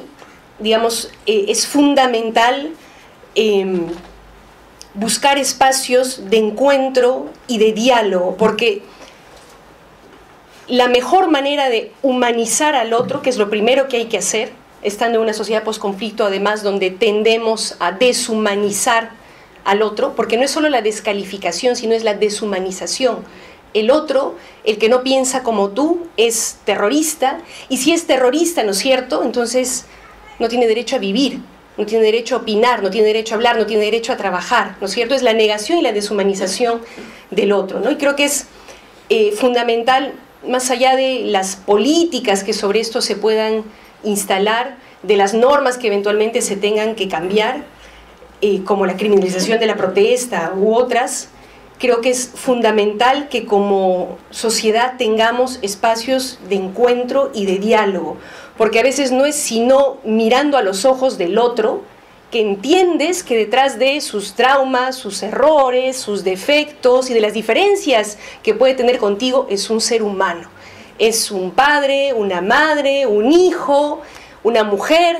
digamos, es fundamental buscar espacios de encuentro y de diálogo, porque la mejor manera de humanizar al otro, que es lo primero que hay que hacer, estando en una sociedad posconflicto, además, donde tendemos a deshumanizar al otro, porque no es solo la descalificación, sino es la deshumanización. El otro, el que no piensa como tú, es terrorista, y si es terrorista, ¿no es cierto?, entonces no tiene derecho a vivir, no tiene derecho a opinar, no tiene derecho a hablar, no tiene derecho a trabajar, ¿no es cierto? Es la negación y la deshumanización del otro, ¿no? Y creo que es fundamental, más allá de las políticas que sobre esto se puedan instalar, de las normas que eventualmente se tengan que cambiar, como la criminalización de la protesta u otras, creo que es fundamental que como sociedad tengamos espacios de encuentro y de diálogo, porque a veces no es sino mirando a los ojos del otro que entiendes que detrás de sus traumas, sus errores, sus defectos y de las diferencias que puede tener contigo es un ser humano. Es un padre, una madre, un hijo, una mujer,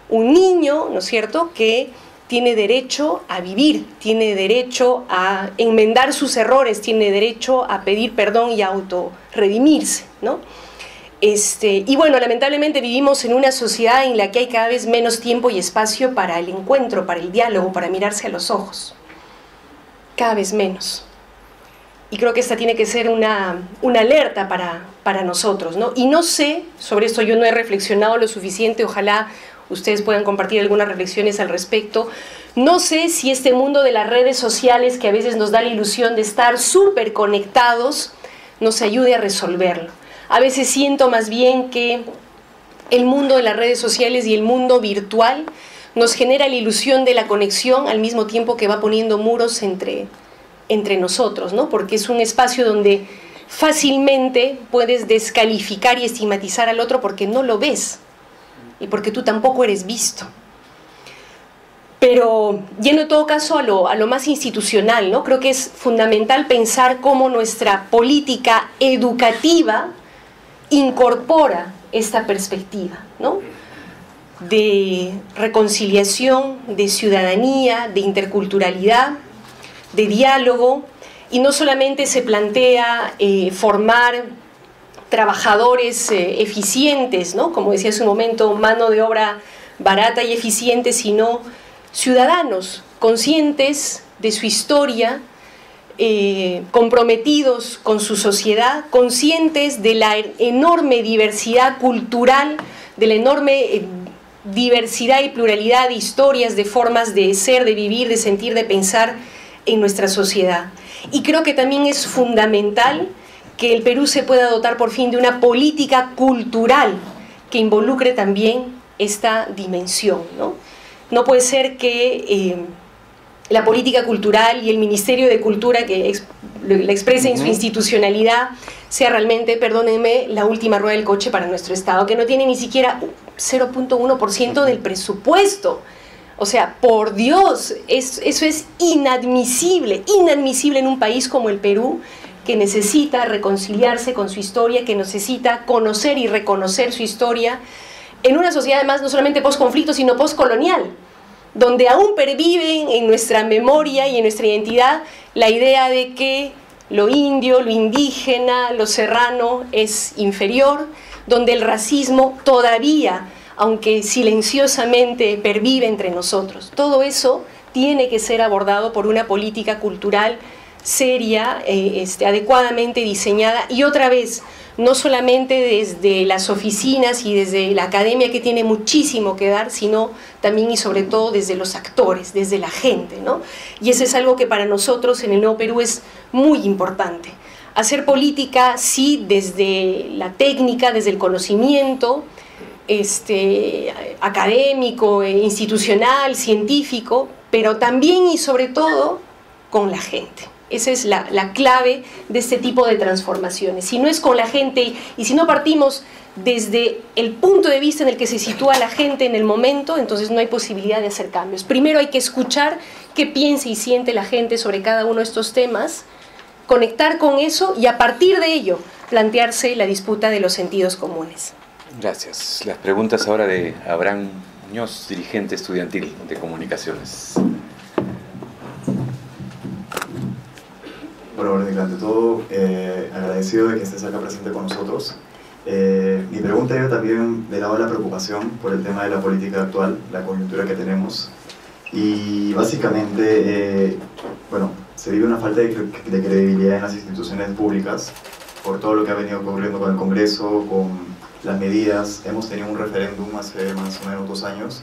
un niño, ¿no es cierto?, que tiene derecho a vivir, tiene derecho a enmendar sus errores, tiene derecho a pedir perdón y a autorredimirse, ¿no? Y bueno, lamentablemente vivimos en una sociedad en la que hay cada vez menos tiempo y espacio para el encuentro, para el diálogo, para mirarse a los ojos. Cada vez menos. Y creo que esta tiene que ser una alerta para nosotros, ¿no? Y no sé, sobre esto yo no he reflexionado lo suficiente, ojalá ustedes puedan compartir algunas reflexiones al respecto. No sé si este mundo de las redes sociales, que a veces nos da la ilusión de estar súper conectados, nos ayude a resolverlo. A veces siento más bien que el mundo de las redes sociales y el mundo virtual nos genera la ilusión de la conexión al mismo tiempo que va poniendo muros entre nosotros, ¿no? Porque es un espacio donde fácilmente puedes descalificar y estigmatizar al otro porque no lo ves y porque tú tampoco eres visto. Pero yendo en todo caso a lo más institucional, ¿no? Creo que es fundamental pensar cómo nuestra política educativa incorpora esta perspectiva, ¿no? De reconciliación, de ciudadanía, de interculturalidad, de diálogo, y no solamente se plantea formar trabajadores eficientes, ¿no? Como decía hace un momento, mano de obra barata y eficiente, sino ciudadanos conscientes de su historia, comprometidos con su sociedad, conscientes de la enorme diversidad cultural, de la enorme diversidad y pluralidad de historias, de formas de ser, de vivir, de sentir, de pensar en nuestra sociedad. Y creo que también es fundamental que el Perú se pueda dotar por fin de una política cultural que involucre también esta dimensión, ¿no? No puede ser que la política cultural y el Ministerio de Cultura, que la expresa en su institucionalidad, sea realmente, perdónenme, la última rueda del coche para nuestro Estado, que no tiene ni siquiera 0.1% del presupuesto. O sea, por Dios, eso es inadmisible en un país como el Perú, que necesita reconciliarse con su historia, que necesita conocer y reconocer su historia, en una sociedad además no solamente post-conflicto, sino post-colonial, donde aún perviven en nuestra memoria y en nuestra identidad la idea de que lo indio, lo indígena, lo serrano es inferior, donde el racismo todavía, aunque silenciosamente, pervive entre nosotros. Todo eso tiene que ser abordado por una política cultural seria, adecuadamente diseñada, y otra vez, no solamente desde las oficinas y desde la academia, que tiene muchísimo que dar, sino también y sobre todo desde los actores, desde la gente, ¿no? Y eso es algo que para nosotros en el Nuevo Perú es muy importante. Hacer política, sí, desde la técnica, desde el conocimiento académico, institucional, científico, pero también y sobre todo con la gente. Esa es la clave de este tipo de transformaciones. Si no es con la gente y si no partimos desde el punto de vista en el que se sitúa la gente en el momento, entonces no hay posibilidad de hacer cambios. Primero hay que escuchar qué piensa y siente la gente sobre cada uno de estos temas, conectar con eso y a partir de ello plantearse la disputa de los sentidos comunes. Gracias. Las preguntas ahora de Abraham Muñoz, dirigente estudiantil de comunicaciones. Bueno, Verónica, ante todo, agradecido de que estés acá presente con nosotros. Mi pregunta iba también del lado de la preocupación por el tema de la política actual, la coyuntura que tenemos. Y básicamente, bueno, se vive una falta de credibilidad en las instituciones públicas por todo lo que ha venido ocurriendo con el Congreso, con las medidas. Hemos tenido un referéndum hace más o menos 2 años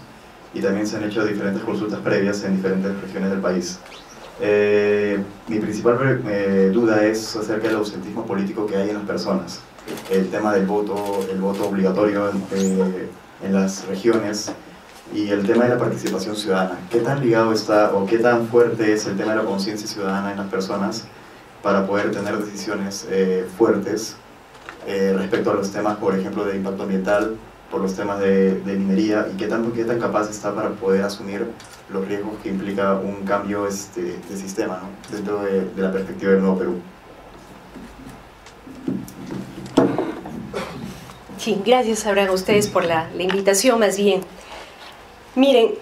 y también se han hecho diferentes consultas previas en diferentes regiones del país. Mi principal duda es acerca del ausentismo político que hay en las personas. El tema del voto, el voto obligatorio en las regiones y el tema de la participación ciudadana. ¿Qué tan ligado está o qué tan fuerte es el tema de la conciencia ciudadana en las personas para poder tener decisiones fuertes respecto a los temas, por ejemplo, de impacto ambiental, por los temas de minería, y qué tan capaz está para poder asumir los riesgos que implica un cambio de sistema, ¿no? Dentro de la perspectiva del Nuevo Perú? Sí, gracias Abraham a ustedes por la invitación más bien. Miren,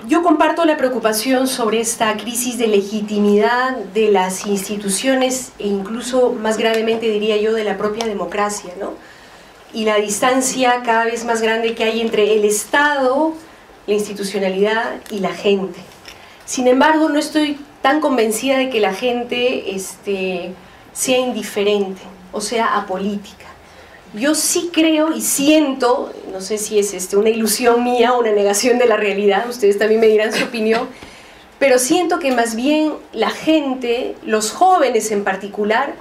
yo comparto la preocupación sobre esta crisis de legitimidad de las instituciones e incluso más gravemente diría yo de la propia democracia, ¿no? Y la distancia cada vez más grande que hay entre el Estado, la institucionalidad y la gente. Sin embargo, no estoy tan convencida de que la gente sea indiferente o sea apolítica. Yo sí creo y siento, no sé si es una ilusión mía o una negación de la realidad, ustedes también me dirán su opinión, pero siento que más bien la gente, los jóvenes en particular,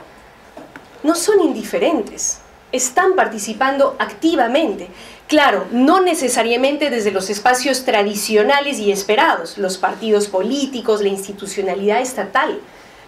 no son indiferentes, están participando activamente. Claro, no necesariamente desde los espacios tradicionales y esperados, los partidos políticos, la institucionalidad estatal,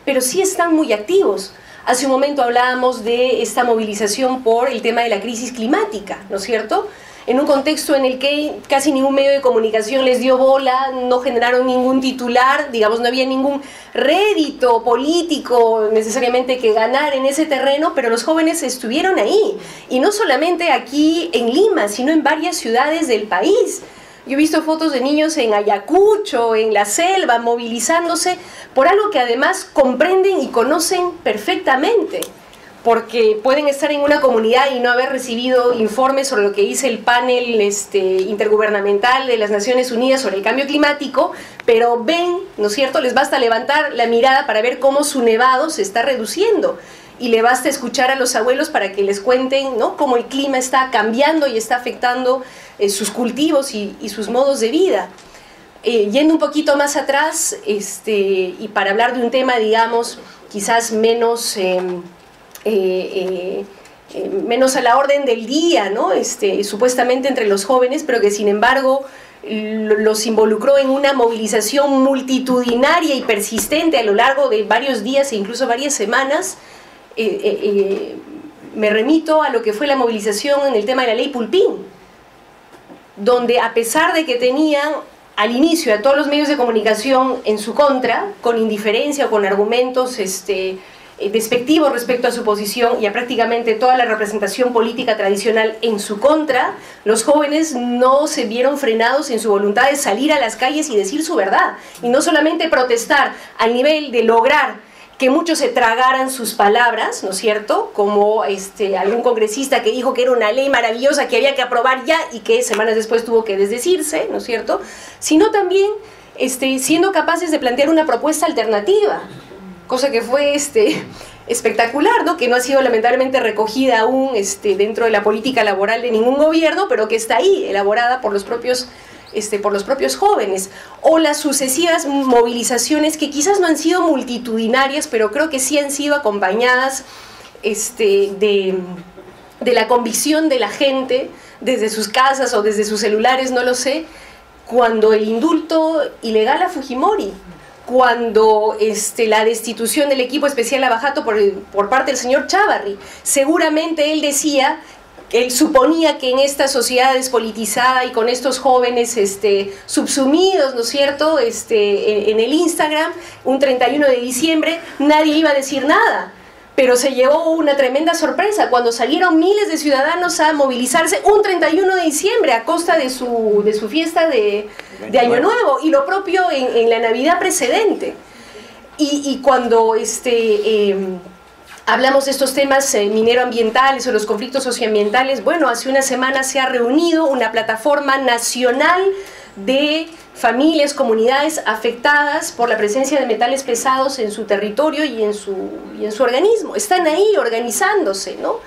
pero sí están muy activos. Hace un momento hablábamos de esta movilización por el tema de la crisis climática, ¿no es cierto? En un contexto en el que casi ningún medio de comunicación les dio bola, no generaron ningún titular, digamos, no había ningún rédito político necesariamente que ganar en ese terreno, pero los jóvenes estuvieron ahí. Y no solamente aquí en Lima, sino en varias ciudades del país. Yo he visto fotos de niños en Ayacucho, en la selva, movilizándose por algo que además comprenden y conocen perfectamente, porque pueden estar en una comunidad y no haber recibido informes sobre lo que dice el panel intergubernamental de las Naciones Unidas sobre el cambio climático, pero ven, ¿no es cierto?, les basta levantar la mirada para ver cómo su nevado se está reduciendo. Y le basta escuchar a los abuelos para que les cuenten, ¿no?, cómo el clima está cambiando y está afectando sus cultivos y sus modos de vida. Yendo un poquito más atrás, y para hablar de un tema, digamos, quizás menos a la orden del día, ¿no?, supuestamente entre los jóvenes, pero que sin embargo los involucró en una movilización multitudinaria y persistente a lo largo de varios días e incluso varias semanas. Me remito a lo que fue la movilización en el tema de la ley Pulpín, donde a pesar de que tenían al inicio a todos los medios de comunicación en su contra, con indiferencia o con argumentos despectivos respecto a su posición y a prácticamente toda la representación política tradicional en su contra, los jóvenes no se vieron frenados en su voluntad de salir a las calles y decir su verdad, y no solamente protestar al nivel de lograr que muchos se tragaran sus palabras, ¿no es cierto?, como algún congresista que dijo que era una ley maravillosa que había que aprobar ya y que semanas después tuvo que desdecirse, ¿no es cierto?, sino también siendo capaces de plantear una propuesta alternativa, cosa que fue espectacular, ¿no?, que no ha sido lamentablemente recogida aún dentro de la política laboral de ningún gobierno, pero que está ahí, elaborada por los propios jóvenes, o las sucesivas movilizaciones que quizás no han sido multitudinarias, pero creo que sí han sido acompañadas de la convicción de la gente desde sus casas o desde sus celulares, no lo sé, cuando el indulto ilegal a Fujimori, cuando la destitución del equipo especial Lavajato por parte del señor Chávarri. Seguramente él decía, él suponía que en esta sociedad despolitizada y con estos jóvenes subsumidos, ¿no es cierto?, en el Instagram, un 31 de diciembre, nadie iba a decir nada. Pero se llevó una tremenda sorpresa cuando salieron miles de ciudadanos a movilizarse un 31 de diciembre a costa de su fiesta de Año Nuevo, y lo propio en la Navidad precedente. Y cuando hablamos de estos temas mineroambientales o los conflictos socioambientales, bueno, hace una semana se ha reunido una plataforma nacional de familias, comunidades afectadas por la presencia de metales pesados en su territorio y en su organismo. Están ahí organizándose, ¿no?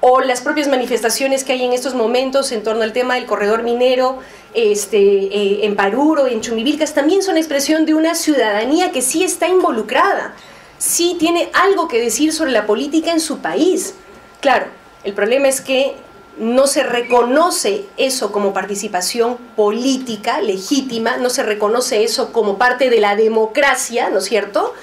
O las propias manifestaciones que hay en estos momentos en torno al tema del corredor minero en Paruro, en Chumbivilcas, también son expresión de una ciudadanía que sí está involucrada, sí tiene algo que decir sobre la política en su país. Claro, el problema es que no se reconoce eso como participación política legítima, no se reconoce eso como parte de la democracia, ¿no es cierto?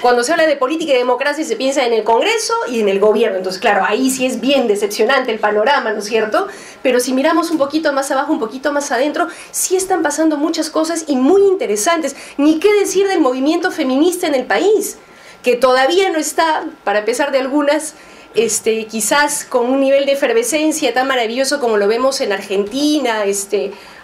Cuando se habla de política y democracia se piensa en el Congreso y en el gobierno, entonces claro, ahí sí es bien decepcionante el panorama, ¿no es cierto? Pero si miramos un poquito más abajo, un poquito más adentro, sí están pasando muchas cosas y muy interesantes. Ni qué decir del movimiento feminista en el país, que todavía no está, para pesar de algunas, quizás con un nivel de efervescencia tan maravilloso como lo vemos en Argentina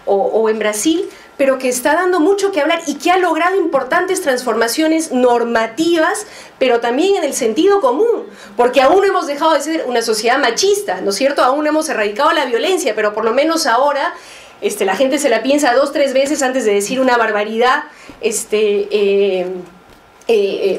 o en Brasil, pero que está dando mucho que hablar y que ha logrado importantes transformaciones normativas, pero también en el sentido común, porque aún no hemos dejado de ser una sociedad machista, ¿no es cierto? Aún no hemos erradicado la violencia, pero por lo menos ahora la gente se la piensa 2 o 3 veces antes de decir una barbaridad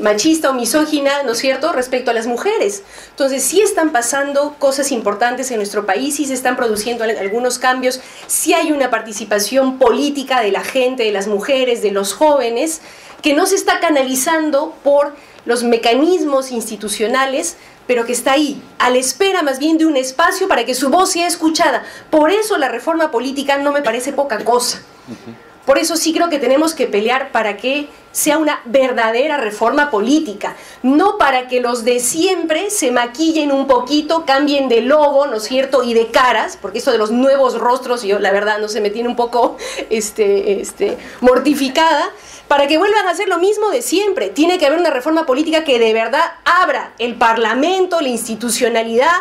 machista o misógina, ¿no es cierto?, respecto a las mujeres. Entonces sí están pasando cosas importantes en nuestro país, sí se están produciendo algunos cambios, sí hay una participación política de la gente, de las mujeres, de los jóvenes, que no se está canalizando por los mecanismos institucionales, pero que está ahí, a la espera más bien de un espacio para que su voz sea escuchada. Por eso la reforma política no me parece poca cosa. Por eso sí creo que tenemos que pelear para que sea una verdadera reforma política, no para que los de siempre se maquillen un poquito, cambien de logo, ¿no es cierto?, y de caras, porque esto de los nuevos rostros, yo la verdad no sé, me tiene un poco mortificada, para que vuelvan a hacer lo mismo de siempre. Tiene que haber una reforma política que de verdad abra el Parlamento, la institucionalidad,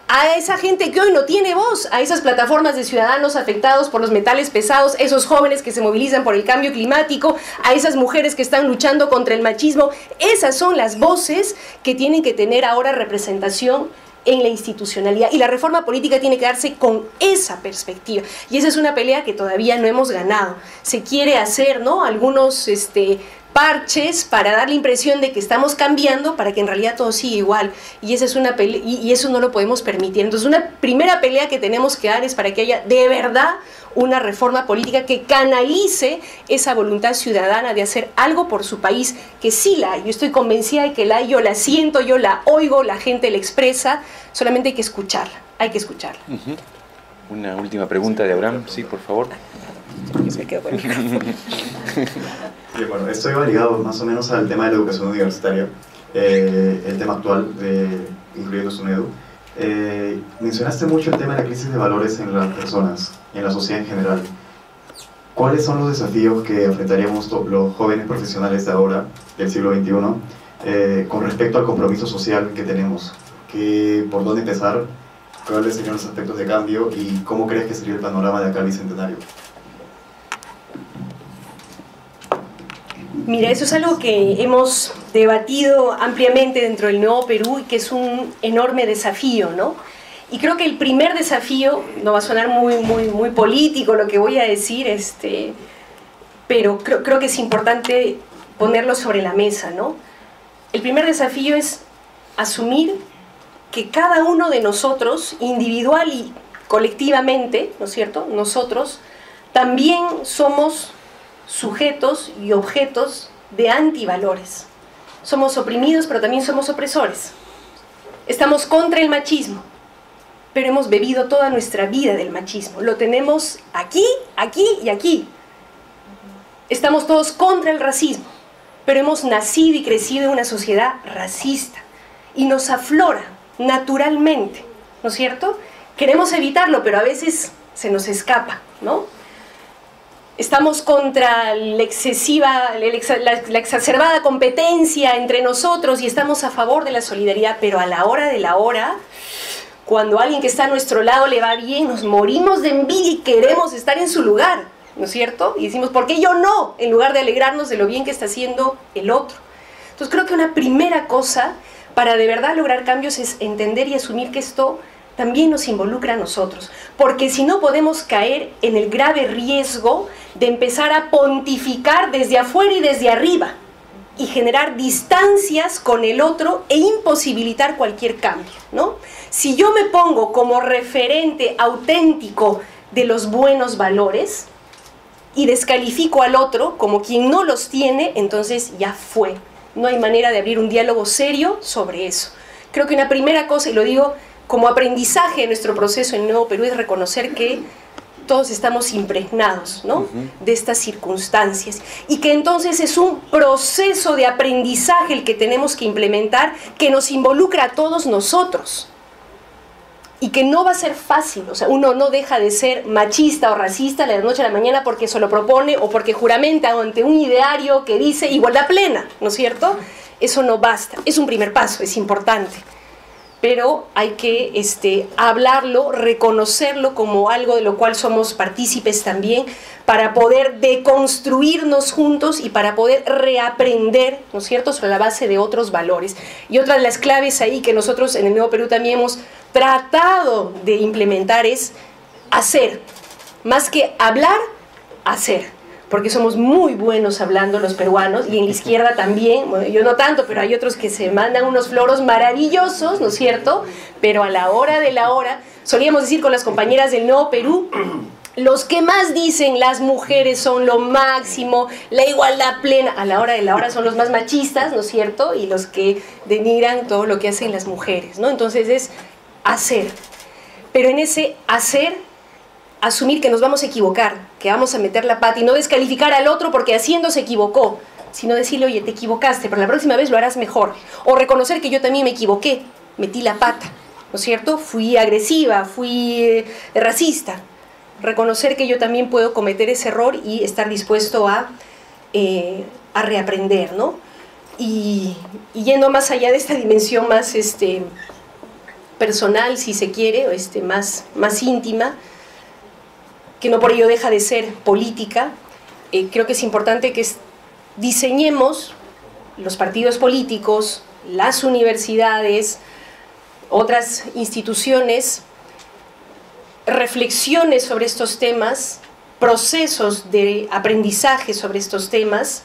a esa gente que hoy no tiene voz, a esas plataformas de ciudadanos afectados por los metales pesados, esos jóvenes que se movilizan por el cambio climático, a esas mujeres que están luchando contra el machismo. Esas son las voces que tienen que tener ahora representación en la institucionalidad, y la reforma política tiene que darse con esa perspectiva, y esa es una pelea que todavía no hemos ganado. Se quiere hacer, ¿no?, algunos parches para dar la impresión de que estamos cambiando, para que en realidad todo siga igual, y esa es una pelea, y eso no lo podemos permitir. Entonces una primera pelea que tenemos que dar es para que haya de verdad una reforma política que canalice esa voluntad ciudadana de hacer algo por su país, que sí la hay. Yo estoy convencida de que la hay, yo la siento, yo la oigo, la gente la expresa, solamente hay que escucharla, hay que escucharla. Una última pregunta de Abraham, sí, por favor. Me quedo con el micrófono. Sí, bueno, esto iba ligado más o menos al tema de la educación universitaria, el tema actual, incluyendo SUNEDU. Mencionaste mucho el tema de la crisis de valores en las personas, en la sociedad en general. ¿Cuáles son los desafíos que enfrentaríamos los jóvenes profesionales de ahora, del siglo XXI, con respecto al compromiso social que tenemos. ¿Por dónde empezar? ¿Cuáles serían los aspectos de cambio? ¿Y cómo crees que sería el panorama de acá al Bicentenario? Mira, eso es algo que hemos debatido ampliamente dentro del Nuevo Perú y que es un enorme desafío, ¿no? Y creo que el primer desafío, no va a sonar muy político lo que voy a decir, pero creo que es importante ponerlo sobre la mesa, ¿no? El primer desafío es asumir que cada uno de nosotros, individual y colectivamente, ¿no es cierto?, nosotros también somos sujetos y objetos de antivalores. Somos oprimidos, pero también somos opresores. Estamos contra el machismo, pero hemos bebido toda nuestra vida del machismo. Lo tenemos aquí, aquí y aquí. Estamos todos contra el racismo, pero hemos nacido y crecido en una sociedad racista y nos aflora naturalmente, ¿no es cierto? Queremos evitarlo, pero a veces se nos escapa, ¿no? Estamos contra la exacerbada competencia entre nosotros y estamos a favor de la solidaridad, pero a la hora de la hora, cuando alguien que está a nuestro lado le va bien, nos morimos de envidia y queremos estar en su lugar, ¿no es cierto? Y decimos, ¿por qué yo no? En lugar de alegrarnos de lo bien que está haciendo el otro. Entonces creo que una primera cosa para de verdad lograr cambios es entender y asumir que esto también nos involucra a nosotros, porque si no podemos caer en el grave riesgo de empezar a pontificar desde afuera y desde arriba y generar distancias con el otro e imposibilitar cualquier cambio, ¿no? Si yo me pongo como referente auténtico de los buenos valores y descalifico al otro como quien no los tiene, entonces ya fue. No hay manera de abrir un diálogo serio sobre eso. Creo que una primera cosa, y lo digo como aprendizaje de nuestro proceso en Nuevo Perú, es reconocer que todos estamos impregnados, ¿no?, de estas circunstancias y que entonces es un proceso de aprendizaje el que tenemos que implementar que nos involucra a todos nosotros y que no va a ser fácil. O sea, uno no deja de ser machista o racista de la noche a la mañana porque se lo propone o porque juramenta ante un ideario que dice igualdad plena, ¿no es cierto? Eso no basta, es un primer paso, es importante. Pero hay que hablarlo, reconocerlo como algo de lo cual somos partícipes también, para poder deconstruirnos juntos y para poder reaprender, ¿no es cierto?, sobre la base de otros valores. Y otra de las claves ahí que nosotros en el Nuevo Perú también hemos tratado de implementar es hacer, más que hablar, hacer. Porque somos muy buenos hablando los peruanos, y en la izquierda también, bueno, yo no tanto, pero hay otros que se mandan unos floros maravillosos, ¿no es cierto? Pero a la hora de la hora, solíamos decir con las compañeras del Nuevo Perú, los que más dicen las mujeres son lo máximo, la igualdad plena, a la hora de la hora son los más machistas, ¿no es cierto? Y los que denigran todo lo que hacen las mujeres, ¿no? Entonces es hacer, pero en ese hacer, asumir que nos vamos a equivocar, que vamos a meter la pata y no descalificar al otro porque haciendo se equivocó, sino decirle, oye, te equivocaste, pero la próxima vez lo harás mejor. O reconocer que yo también me equivoqué, metí la pata, ¿no es cierto? Fui agresiva, fui racista. Reconocer que yo también puedo cometer ese error y estar dispuesto a reaprender, ¿no? Y yendo más allá de esta dimensión más personal, si se quiere, o más íntima, que no por ello deja de ser política, creo que es importante que diseñemos los partidos políticos, las universidades, otras instituciones, reflexiones sobre estos temas, procesos de aprendizaje sobre estos temas,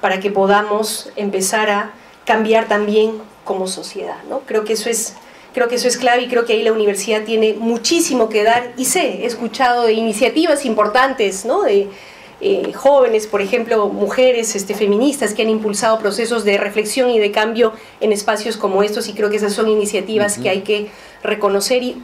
para que podamos empezar a cambiar también como sociedad, ¿no? Creo que eso es clave y creo que ahí la universidad tiene muchísimo que dar. Y he escuchado de iniciativas importantes, ¿no?, de jóvenes, por ejemplo, mujeres feministas que han impulsado procesos de reflexión y de cambio en espacios como estos, y creo que esas son iniciativas que hay que reconocer,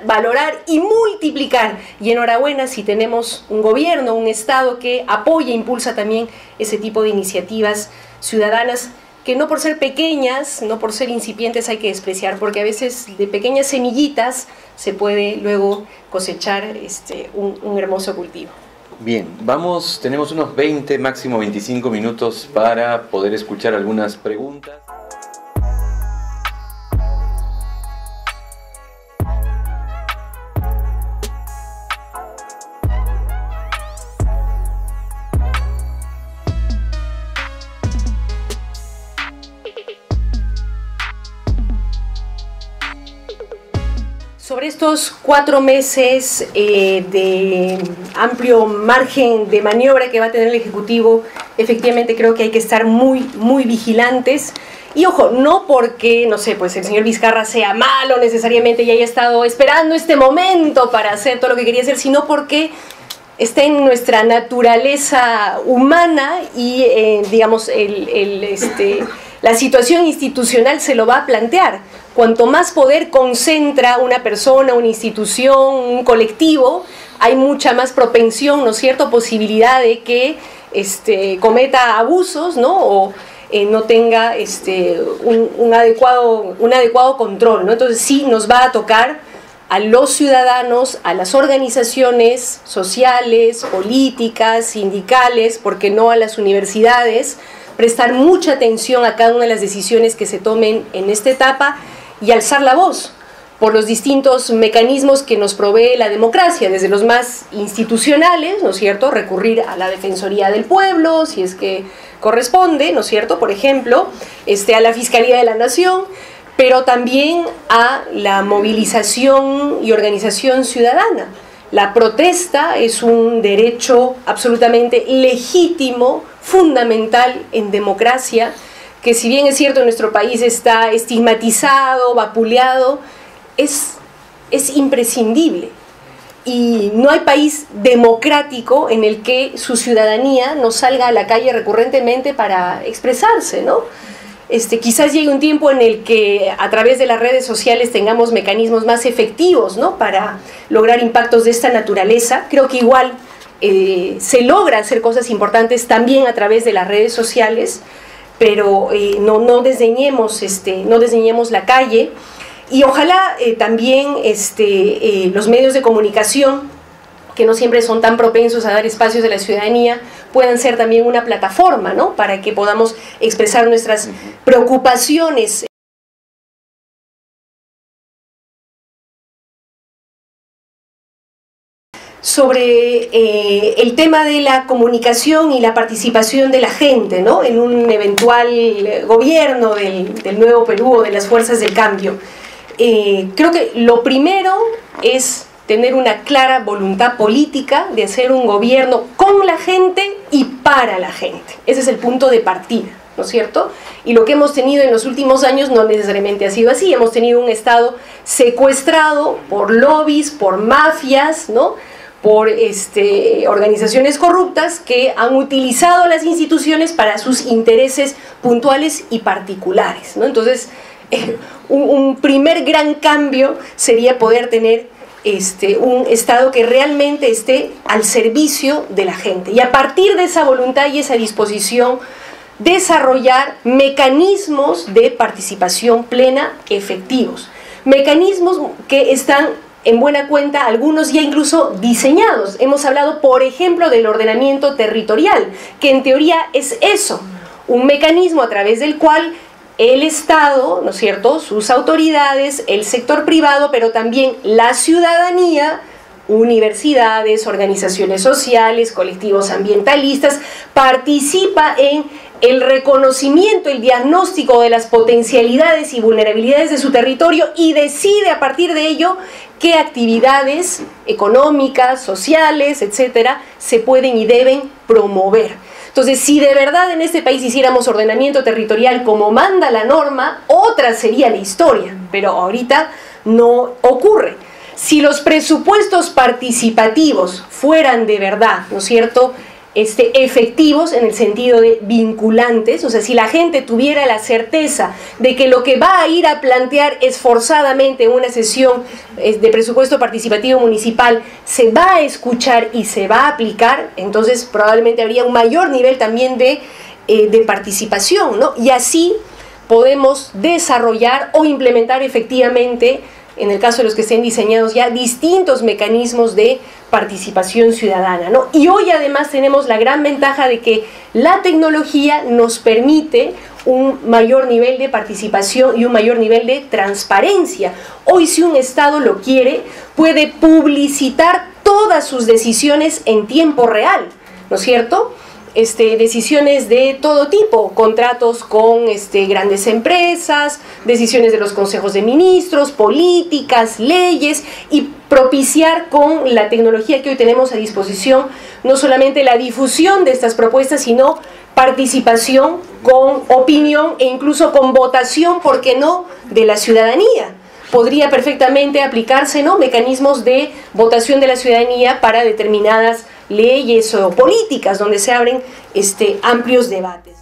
valorar y multiplicar. Y enhorabuena si tenemos un gobierno, un Estado que apoya e impulsa también ese tipo de iniciativas ciudadanas, que no por ser pequeñas, no por ser incipientes hay que despreciar, porque a veces de pequeñas semillitas se puede luego cosechar un hermoso cultivo. Bien, tenemos unos 20, máximo 25 minutos para poder escuchar algunas preguntas. Sobre estos 4 meses de amplio margen de maniobra que va a tener el Ejecutivo, efectivamente creo que hay que estar muy vigilantes. Y ojo, no porque, no sé, pues el señor Vizcarra sea malo necesariamente y haya estado esperando este momento para hacer todo lo que quería hacer, sino porque está en nuestra naturaleza humana y, digamos, la situación institucional se lo va a plantear. Cuanto más poder concentra una persona, una institución, un colectivo, hay mucha más propensión, ¿no es cierto?, posibilidad de que cometa abusos, ¿no?, o no tenga un adecuado control, ¿no? Entonces sí nos va a tocar a los ciudadanos, a las organizaciones sociales, políticas, sindicales, porque no a las universidades, prestar mucha atención a cada una de las decisiones que se tomen en esta etapa y alzar la voz por los distintos mecanismos que nos provee la democracia, desde los más institucionales, ¿no es cierto?, recurrir a la Defensoría del Pueblo, si es que corresponde, ¿no es cierto?, por ejemplo, a la Fiscalía de la Nación, pero también a la movilización y organización ciudadana. La protesta es un derecho absolutamente legítimo, fundamental en democracia, que si bien es cierto en nuestro país está estigmatizado, vapuleado, es imprescindible. Y no hay país democrático en el que su ciudadanía no salga a la calle recurrentemente para expresarse, ¿no? Quizás llegue un tiempo en el que a través de las redes sociales tengamos mecanismos más efectivos, ¿no?, para lograr impactos de esta naturaleza. Creo que igual se logra hacer cosas importantes también a través de las redes sociales, pero no desdeñemos la calle, y ojalá también los medios de comunicación, que no siempre son tan propensos a dar espacios de la ciudadanía, puedan ser también una plataforma, ¿no?, para que podamos expresar nuestras preocupaciones. Sobre el tema de la comunicación y la participación de la gente, ¿no?, en un eventual gobierno del Nuevo Perú o de las fuerzas del cambio. Creo que lo primero es tener una clara voluntad política de hacer un gobierno con la gente y para la gente. Ese es el punto de partida, ¿no es cierto? Y lo que hemos tenido en los últimos años no necesariamente ha sido así. Hemos tenido un Estado secuestrado por lobbies, por mafias, ¿no?, por organizaciones corruptas que han utilizado las instituciones para sus intereses puntuales y particulares, ¿no? Entonces, un primer gran cambio sería poder tener un Estado que realmente esté al servicio de la gente, y a partir de esa voluntad y esa disposición desarrollar mecanismos de participación plena efectivos, mecanismos que están en buena cuenta, algunos ya incluso diseñados. Hemos hablado, por ejemplo, del ordenamiento territorial, que en teoría es eso, un mecanismo a través del cual el Estado, ¿no es cierto?, sus autoridades, el sector privado, pero también la ciudadanía, universidades, organizaciones sociales, colectivos ambientalistas, participa en el reconocimiento, el diagnóstico de las potencialidades y vulnerabilidades de su territorio y decide a partir de ello qué actividades económicas, sociales, etcétera, se pueden y deben promover. Entonces, si de verdad en este país hiciéramos ordenamiento territorial como manda la norma, otra sería la historia, pero ahorita no ocurre. Si los presupuestos participativos fueran de verdad, ¿no es cierto?, efectivos en el sentido de vinculantes, o sea, si la gente tuviera la certeza de que lo que va a ir a plantear esforzadamente en una sesión de presupuesto participativo municipal se va a escuchar y se va a aplicar, entonces probablemente habría un mayor nivel también de participación, ¿no? Y así podemos desarrollar o implementar efectivamente en el caso de los que estén diseñados ya, distintos mecanismos de participación ciudadana, ¿no? Y hoy además tenemos la gran ventaja de que la tecnología nos permite un mayor nivel de participación y un mayor nivel de transparencia. Hoy, si un Estado lo quiere, puede publicitar todas sus decisiones en tiempo real, ¿no es cierto? Decisiones de todo tipo, contratos con grandes empresas, decisiones de los consejos de ministros, políticas, leyes, y propiciar con la tecnología que hoy tenemos a disposición no solamente la difusión de estas propuestas, sino participación con opinión e incluso con votación, ¿por qué no?, de la ciudadanía. Podría perfectamente aplicarse, ¿no?, mecanismos de votación de la ciudadanía para determinadas leyes o políticas donde se abren amplios debates.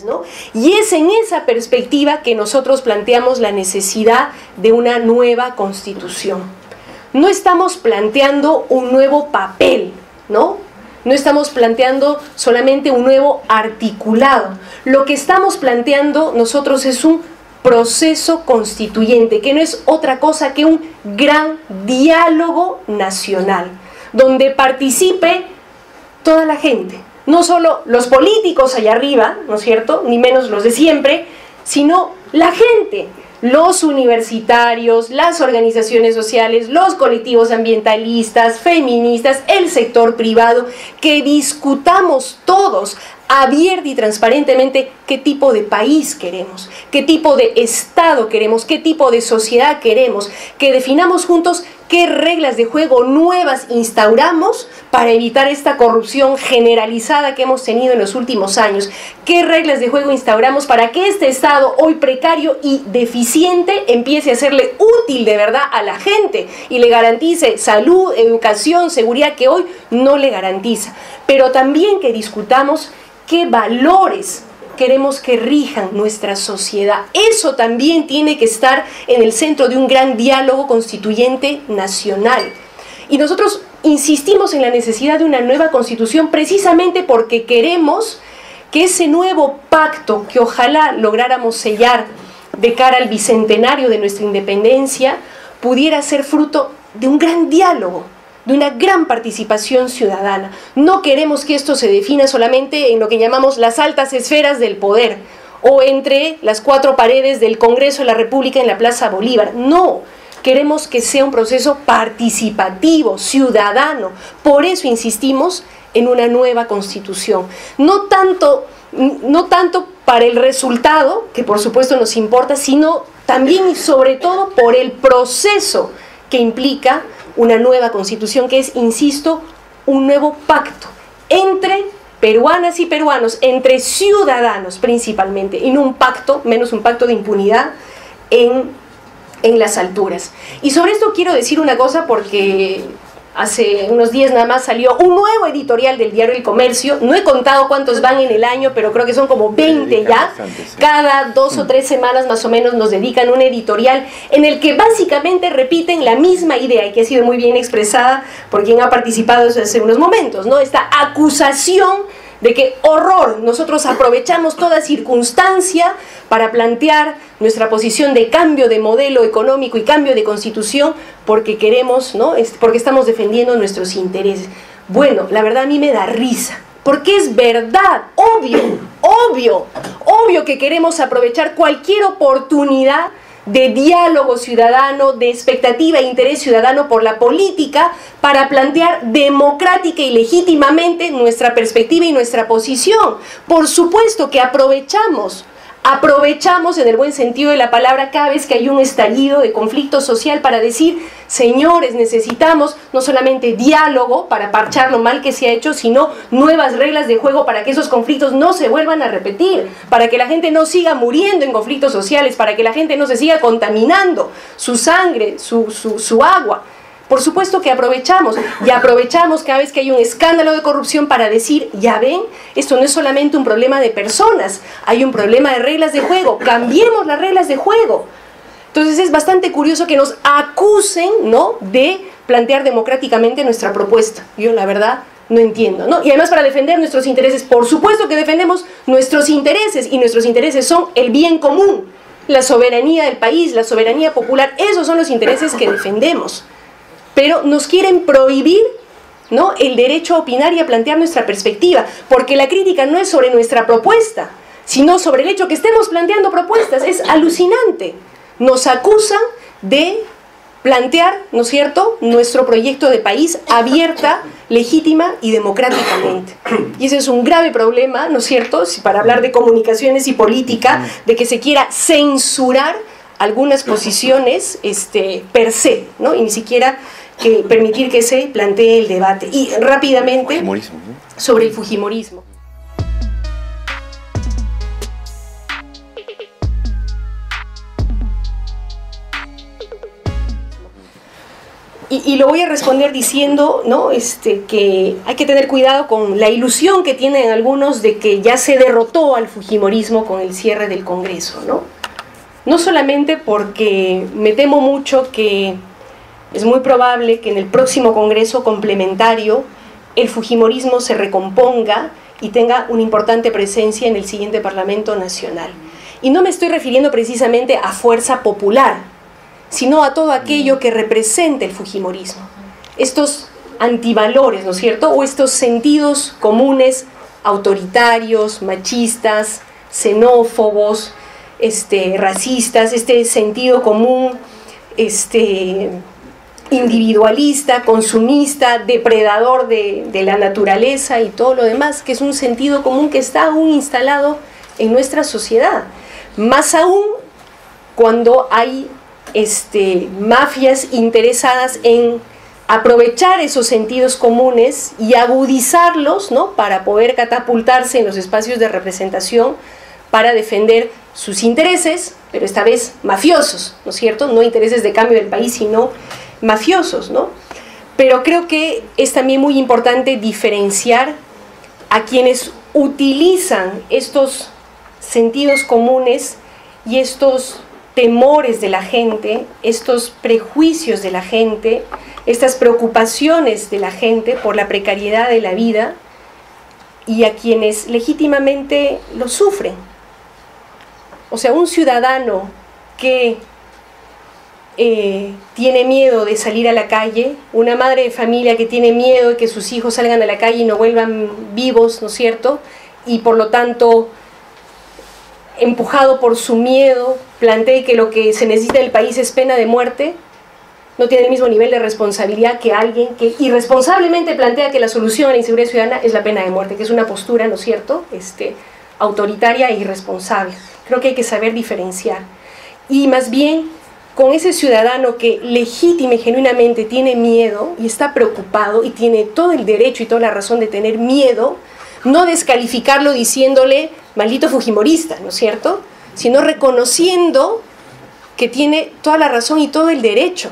¿No? Y es en esa perspectiva que nosotros planteamos la necesidad de una nueva constitución. No estamos planteando un nuevo papel, ¿no? No estamos planteando solamente un nuevo articulado. Lo que estamos planteando nosotros es un proceso constituyente, que no es otra cosa que un gran diálogo nacional, donde participe toda la gente. No solo los políticos allá arriba, ¿no es cierto?, ni menos los de siempre, sino la gente, los universitarios, las organizaciones sociales, los colectivos ambientalistas, feministas, el sector privado, que discutamos todos abierta y transparentemente qué tipo de país queremos, qué tipo de Estado queremos, qué tipo de sociedad queremos, que definamos juntos qué reglas de juego nuevas instauramos para evitar esta corrupción generalizada que hemos tenido en los últimos años, qué reglas de juego instauramos para que este Estado hoy precario y deficiente empiece a serle útil de verdad a la gente y le garantice salud, educación, seguridad que hoy no le garantiza, pero también que discutamos qué valores queremos que rijan nuestra sociedad. Eso también tiene que estar en el centro de un gran diálogo constituyente nacional. Y nosotros insistimos en la necesidad de una nueva constitución precisamente porque queremos que ese nuevo pacto que ojalá lográramos sellar de cara al bicentenario de nuestra independencia pudiera ser fruto de un gran diálogo, de una gran participación ciudadana. No queremos que esto se defina solamente en lo que llamamos las altas esferas del poder o entre las cuatro paredes del Congreso de la República en la Plaza Bolívar. No, queremos que sea un proceso participativo, ciudadano. Por eso insistimos en una nueva constitución. No tanto para el resultado, que por supuesto nos importa, sino también y sobre todo por el proceso que implica una nueva constitución, que es, insisto, un nuevo pacto entre peruanas y peruanos, entre ciudadanos principalmente, y no un pacto, menos un pacto de impunidad en las alturas. Y sobre esto quiero decir una cosa porque hace unos días nada más salió un nuevo editorial del diario El Comercio. No he contado cuántos van en el año, pero creo que son como 20 ya. Cada 2 o 3 semanas más o menos nos dedican un editorial en el que básicamente repiten la misma idea y que ha sido muy bien expresada por quien ha participado hace unos momentos, ¿no? Esta acusación de que horror, nosotros aprovechamos toda circunstancia para plantear nuestra posición de cambio de modelo económico y cambio de constitución porque queremos, ¿no?, porque estamos defendiendo nuestros intereses. Bueno, la verdad a mí me da risa, porque es verdad, obvio que queremos aprovechar cualquier oportunidad de diálogo ciudadano, de expectativa e interés ciudadano por la política para plantear democrática y legítimamente nuestra perspectiva y nuestra posición. Por supuesto que aprovechamos en el buen sentido de la palabra cada vez que hay un estallido de conflicto social para decir, señores, necesitamos no solamente diálogo para parchar lo mal que se ha hecho, sino nuevas reglas de juego para que esos conflictos no se vuelvan a repetir, para que la gente no siga muriendo en conflictos sociales, para que la gente no se siga contaminando su sangre, su agua. Por supuesto que aprovechamos, y aprovechamos cada vez que hay un escándalo de corrupción para decir, ya ven, esto no es solamente un problema de personas, hay un problema de reglas de juego, cambiemos las reglas de juego. Entonces es bastante curioso que nos acusen, ¿no?, de plantear democráticamente nuestra propuesta. Yo la verdad no entiendo, ¿no? Y además para defender nuestros intereses, por supuesto que defendemos nuestros intereses, y nuestros intereses son el bien común, la soberanía del país, la soberanía popular. Esos son los intereses que defendemos. Pero nos quieren prohibir, ¿no?, el derecho a opinar y a plantear nuestra perspectiva, porque la crítica no es sobre nuestra propuesta, sino sobre el hecho que estemos planteando propuestas. Es alucinante. Nos acusan de plantear, ¿no es cierto?, nuestro proyecto de país abierta, legítima y democráticamente. Y ese es un grave problema, ¿no es cierto?, para hablar de comunicaciones y política, de que se quiera censurar algunas posiciones per se, ¿no?, y ni siquiera que permitir que se plantee el debate. Y rápidamente, sobre el fujimorismo. Y lo voy a responder diciendo, ¿no?, que hay que tener cuidado con la ilusión que tienen algunos de que ya se derrotó al fujimorismo con el cierre del Congreso, ¿no? No solamente porque me temo mucho que es muy probable que en el próximo Congreso complementario el fujimorismo se recomponga y tenga una importante presencia en el siguiente Parlamento Nacional. Y no me estoy refiriendo precisamente a fuerza popular, sino a todo aquello que representa el fujimorismo. Estos antivalores, ¿no es cierto?, o estos sentidos comunes autoritarios, machistas, xenófobos, racistas, este sentido común individualista, consumista, depredador de la naturaleza y todo lo demás, que es un sentido común que está aún instalado en nuestra sociedad. Más aún cuando hay mafias interesadas en aprovechar esos sentidos comunes y agudizarlos, ¿no?, para poder catapultarse en los espacios de representación para defender sus intereses, pero esta vez mafiosos, ¿no es cierto?, no intereses de cambio del país, sino mafiosos, ¿no? Pero creo que es también muy importante diferenciar a quienes utilizan estos sentidos comunes y estos temores de la gente, estos prejuicios de la gente, estas preocupaciones de la gente por la precariedad de la vida, y a quienes legítimamente lo sufren. O sea, un ciudadano que tiene miedo de salir a la calle, una madre de familia que tiene miedo de que sus hijos salgan a la calle y no vuelvan vivos, ¿no es cierto?, y por lo tanto, empujado por su miedo, plantee que lo que se necesita en el país es pena de muerte, no tiene el mismo nivel de responsabilidad que alguien que irresponsablemente plantea que la solución a la inseguridad ciudadana es la pena de muerte, que es una postura, ¿no es cierto?, autoritaria e irresponsable. Creo que hay que saber diferenciar. Y más bien, con ese ciudadano que legítima y genuinamente tiene miedo y está preocupado y tiene todo el derecho y toda la razón de tener miedo, no descalificarlo diciéndole maldito fujimorista, ¿no es cierto?, sino reconociendo que tiene toda la razón y todo el derecho,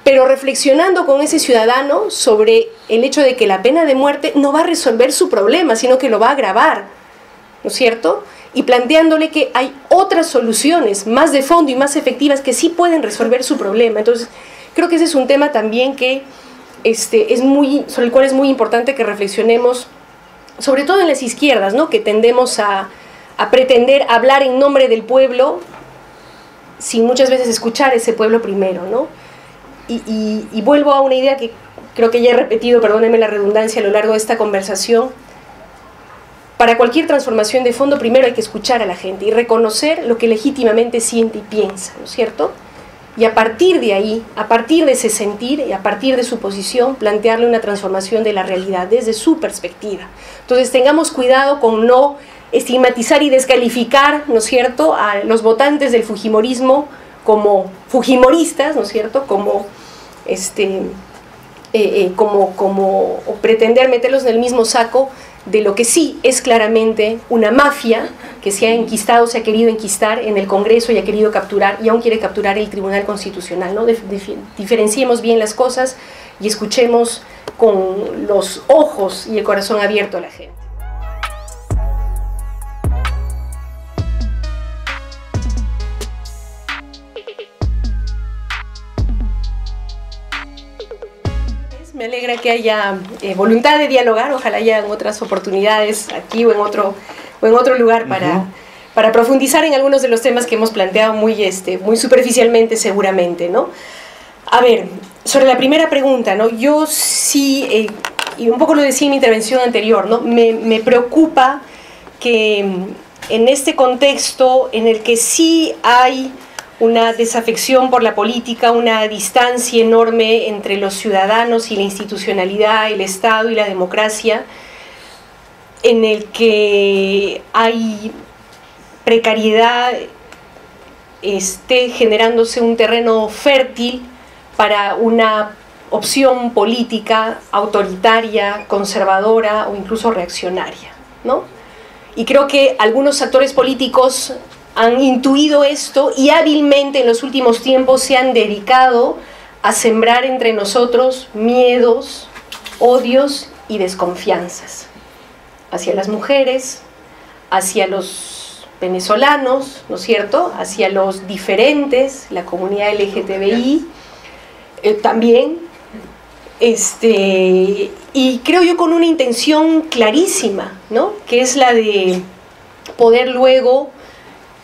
pero reflexionando con ese ciudadano sobre el hecho de que la pena de muerte no va a resolver su problema, sino que lo va a agravar, ¿no es cierto?, y planteándole que hay otras soluciones más de fondo y más efectivas que sí pueden resolver su problema. Entonces, creo que ese es un tema también que sobre el cual es muy importante que reflexionemos, sobre todo en las izquierdas, ¿no?, que tendemos a pretender hablar en nombre del pueblo sin muchas veces escuchar a ese pueblo primero, ¿no? Y vuelvo a una idea que creo que ya he repetido, perdónenme la redundancia, a lo largo de esta conversación. Para cualquier transformación de fondo, primero hay que escuchar a la gente y reconocer lo que legítimamente siente y piensa, ¿no es cierto? Y a partir de ahí, a partir de ese sentir y a partir de su posición, plantearle una transformación de la realidad desde su perspectiva. Entonces, tengamos cuidado con no estigmatizar y descalificar, ¿no es cierto?, a los votantes del fujimorismo como fujimoristas, ¿no es cierto?, como o pretender meterlos en el mismo saco de lo que sí es claramente una mafia que se ha enquistado, se ha querido enquistar en el Congreso y ha querido capturar, y aún quiere capturar el Tribunal Constitucional, ¿no? Diferenciemos bien las cosas y escuchemos con los ojos y el corazón abierto a la gente. me alegra que haya voluntad de dialogar, ojalá haya otras oportunidades aquí o en otro lugar para profundizar en algunos de los temas que hemos planteado muy superficialmente seguramente, ¿no? A ver, sobre la primera pregunta, ¿no? Yo sí, y un poco lo decía en mi intervención anterior, ¿no? Me preocupa que en este contexto en el que sí hay una desafección por la política, una distancia enorme entre los ciudadanos y la institucionalidad, el Estado y la democracia, en el que hay precariedad, esté generándose un terreno fértil para una opción política autoritaria, conservadora o incluso reaccionaria, ¿no? Y creo que algunos actores políticos han intuido esto y hábilmente en los últimos tiempos se han dedicado a sembrar entre nosotros miedos, odios y desconfianzas hacia las mujeres, hacia los venezolanos, ¿no es cierto?, hacia los diferentes, la comunidad LGTBI también, y creo yo con una intención clarísima, ¿no?, que es la de poder luego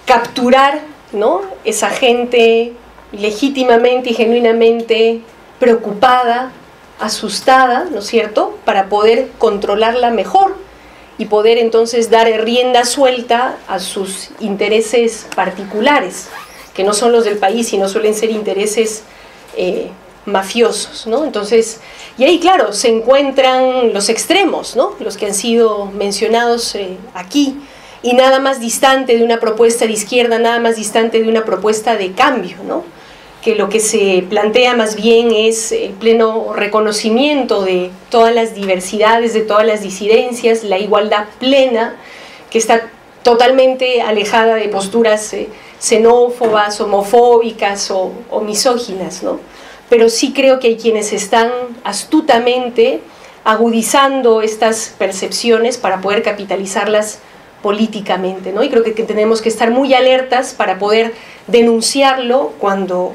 capturar, ¿no?, esa gente legítimamente y genuinamente preocupada, asustada, ¿no es cierto?, para poder controlarla mejor y poder entonces dar rienda suelta a sus intereses particulares, que no son los del país, sino suelen ser intereses mafiosos, ¿no? Entonces, y ahí claro, se encuentran los extremos, ¿no?, los que han sido mencionados aquí, y nada más distante de una propuesta de izquierda, nada más distante de una propuesta de cambio, ¿no?, que lo que se plantea más bien es el pleno reconocimiento de todas las diversidades, de todas las disidencias, la igualdad plena, que está totalmente alejada de posturas xenófobas, homofóbicas o misóginas, ¿no? Pero sí creo que hay quienes están astutamente agudizando estas percepciones para poder capitalizarlas políticamente, ¿no? Y creo que tenemos que estar muy alertas para poder denunciarlo cuando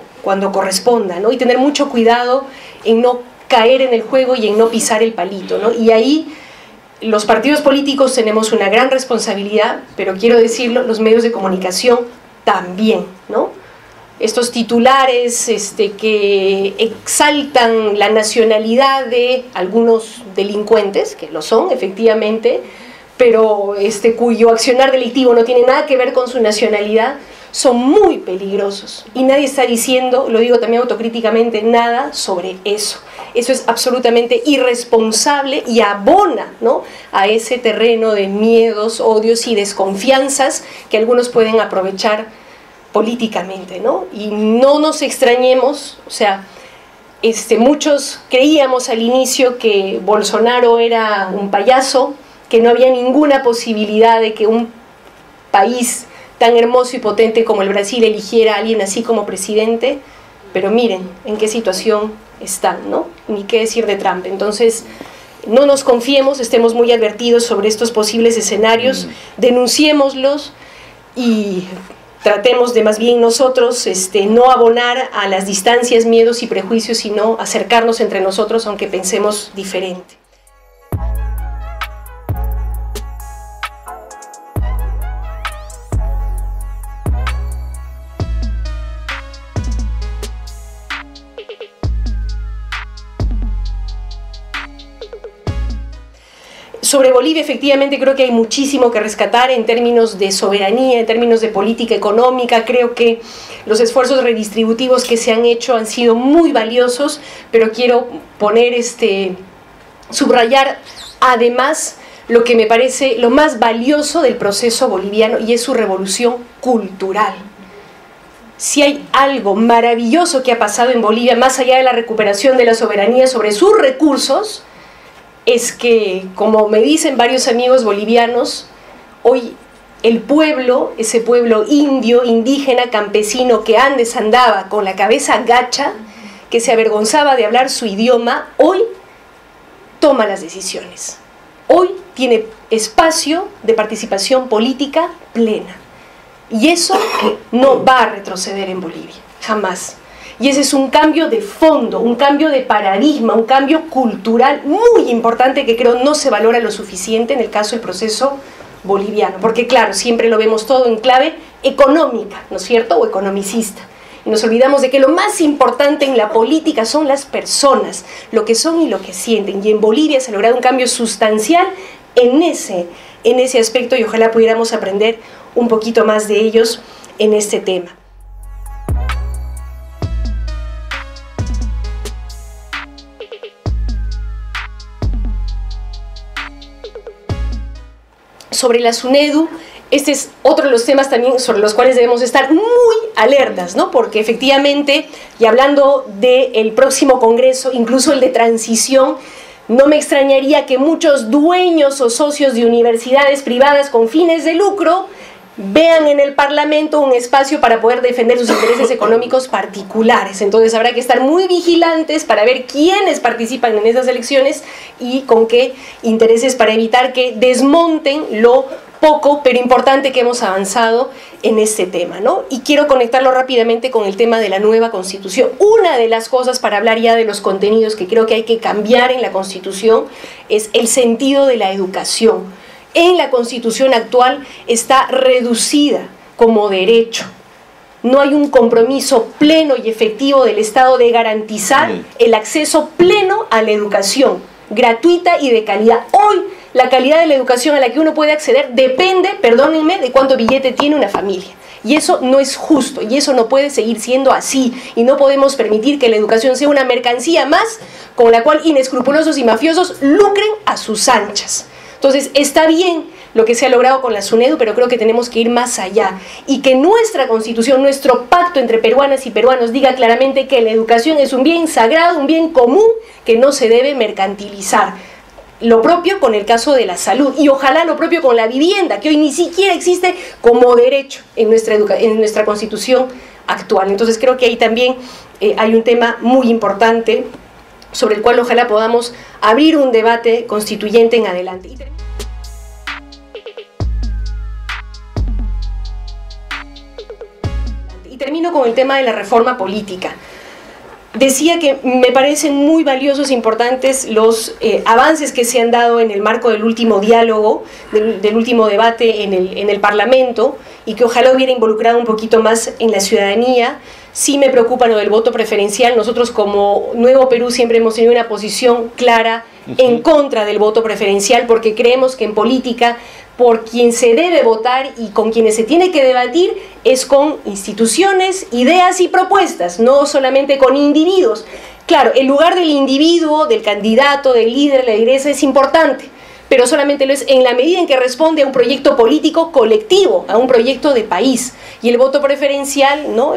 corresponda, ¿no? Y tener mucho cuidado en no caer en el juego y en no pisar el palito, ¿no? Y ahí los partidos políticos tenemos una gran responsabilidad, pero quiero decirlo, los medios de comunicación también, ¿no? Estos titulares que exaltan la nacionalidad de algunos delincuentes, que lo son efectivamente, pero cuyo accionar delictivo no tiene nada que ver con su nacionalidad, son muy peligrosos. Y nadie está diciendo, lo digo también autocríticamente, nada sobre eso. Eso es absolutamente irresponsable y abona, ¿no?, a ese terreno de miedos, odios y desconfianzas que algunos pueden aprovechar políticamente, ¿no? Y no nos extrañemos, o sea, muchos creíamos al inicio que Bolsonaro era un payaso, que no había ninguna posibilidad de que un país tan hermoso y potente como el Brasil eligiera a alguien así como presidente, pero miren en qué situación están, ¿no? Ni qué decir de Trump. Entonces, no nos confiemos, estemos muy advertidos sobre estos posibles escenarios, denunciémoslos y tratemos de más bien nosotros no abonar a las distancias, miedos y prejuicios, sino acercarnos entre nosotros aunque pensemos diferente. Sobre Bolivia, efectivamente, creo que hay muchísimo que rescatar en términos de soberanía, en términos de política económica. Creo que los esfuerzos redistributivos que se han hecho han sido muy valiosos, pero quiero poner, subrayar además lo que me parece lo más valioso del proceso boliviano, y es su revolución cultural. Si hay algo maravilloso que ha pasado en Bolivia, más allá de la recuperación de la soberanía sobre sus recursos, es que, como me dicen varios amigos bolivianos, hoy el pueblo, ese pueblo indio, indígena, campesino que antes andaba con la cabeza gacha, que se avergonzaba de hablar su idioma, hoy toma las decisiones. Hoy tiene espacio de participación política plena. Y eso no va a retroceder en Bolivia, jamás. Y ese es un cambio de fondo, un cambio de paradigma, un cambio cultural muy importante que creo no se valora lo suficiente en el caso del proceso boliviano, porque claro, siempre lo vemos todo en clave económica, ¿no es cierto?, o economicista. Y nos olvidamos de que lo más importante en la política son las personas, lo que son y lo que sienten. Y en Bolivia se ha logrado un cambio sustancial en ese aspecto, y ojalá pudiéramos aprender un poquito más de ellos en este tema. Sobre la SUNEDU, este es otro de los temas también sobre los cuales debemos estar muy alertas, ¿no? Porque efectivamente, y hablando del próximo congreso, incluso el de transición, no me extrañaría que muchos dueños o socios de universidades privadas con fines de lucro vean en el Parlamento un espacio para poder defender sus intereses económicos particulares. Entonces habrá que estar muy vigilantes para ver quiénes participan en esas elecciones y con qué intereses, para evitar que desmonten lo poco pero importante que hemos avanzado en este tema, ¿no? Y quiero conectarlo rápidamente con el tema de la nueva Constitución. Una de las cosas, para hablar ya de los contenidos que creo que hay que cambiar en la Constitución, es el sentido de la educación. En la Constitución actual está reducida como derecho. No hay un compromiso pleno y efectivo del Estado de garantizar el acceso pleno a la educación, gratuita y de calidad. Hoy, la calidad de la educación a la que uno puede acceder depende, perdónenme, de cuánto billete tiene una familia. Y eso no es justo, y eso no puede seguir siendo así. Y no podemos permitir que la educación sea una mercancía más con la cual inescrupulosos y mafiosos lucren a sus anchas. Entonces, está bien lo que se ha logrado con la SUNEDU, pero creo que tenemos que ir más allá. Y que nuestra Constitución, nuestro pacto entre peruanas y peruanos diga claramente que la educación es un bien sagrado, un bien común que no se debe mercantilizar. Lo propio con el caso de la salud, y ojalá lo propio con la vivienda, que hoy ni siquiera existe como derecho en nuestra Constitución actual. Entonces creo que ahí también hay un tema muy importante sobre el cual ojalá podamos abrir un debate constituyente en adelante. Y termino con el tema de la reforma política. Decía que me parecen muy valiosos e importantes los avances que se han dado en el marco del último diálogo, del último debate en el Parlamento, y que ojalá hubiera involucrado un poquito más en la ciudadanía. Sí me preocupa lo del voto preferencial. Nosotros como Nuevo Perú siempre hemos tenido una posición clara en contra del voto preferencial, porque creemos que en política por quien se debe votar y con quienes se tiene que debatir es con instituciones, ideas y propuestas, no solamente con individuos. Claro, el lugar del individuo, del candidato, del líder, la lideresa es importante, pero solamente lo es en la medida en que responde a un proyecto político colectivo, a un proyecto de país. Y el voto preferencial, ¿no?,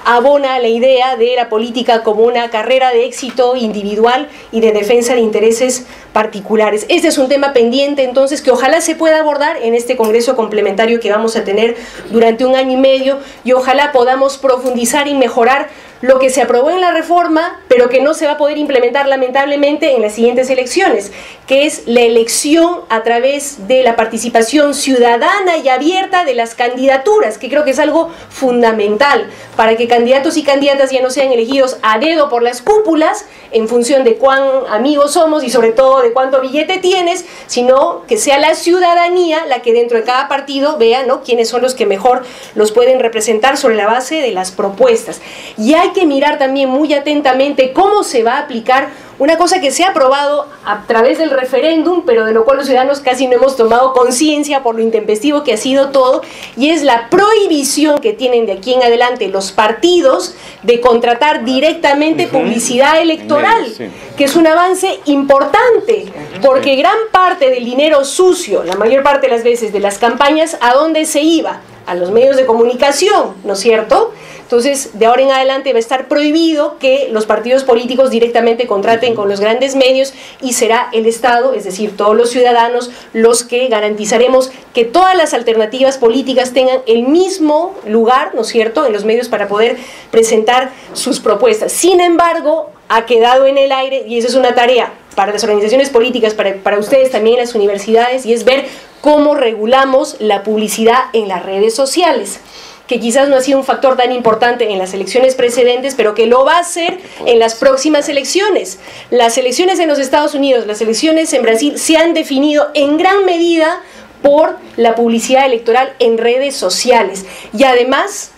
abona la idea de la política como una carrera de éxito individual y de defensa de intereses particulares. Este es un tema pendiente, entonces, que ojalá se pueda abordar en este congreso complementario que vamos a tener durante 1 año y medio, y ojalá podamos profundizar y mejorar lo que se aprobó en la reforma, pero que no se va a poder implementar lamentablemente en las siguientes elecciones, que es la elección a través de la participación ciudadana y abierta de las candidaturas, que creo que es algo fundamental para que candidatos y candidatas ya no sean elegidos a dedo por las cúpulas en función de cuán amigos somos y sobre todo de cuánto billete tienes, sino que sea la ciudadanía la que dentro de cada partido vea, ¿no?, quiénes son los que mejor los pueden representar sobre la base de las propuestas. Y hay que mirar también muy atentamente cómo se va a aplicar una cosa que se ha aprobado a través del referéndum, pero de lo cual los ciudadanos casi no hemos tomado conciencia por lo intempestivo que ha sido todo, y es la prohibición que tienen de aquí en adelante los partidos de contratar directamente publicidad electoral, que es un avance importante, porque gran parte del dinero sucio, la mayor parte de las veces de las campañas, ¿a dónde se iba? A los medios de comunicación, ¿no es cierto? Entonces, de ahora en adelante va a estar prohibido que los partidos políticos directamente contraten con los grandes medios, y será el Estado, es decir, todos los ciudadanos, los que garantizaremos que todas las alternativas políticas tengan el mismo lugar, ¿no es cierto?, en los medios para poder presentar sus propuestas. Sin embargo, ha quedado en el aire, y eso es una tarea para las organizaciones políticas, para ustedes también en las universidades, y es ver cómo regulamos la publicidad en las redes sociales. que quizás no ha sido un factor tan importante en las elecciones precedentes, pero que lo va a ser en las próximas elecciones. Las elecciones en los Estados Unidos, las elecciones en Brasil se han definido en gran medida por la publicidad electoral en redes sociales y además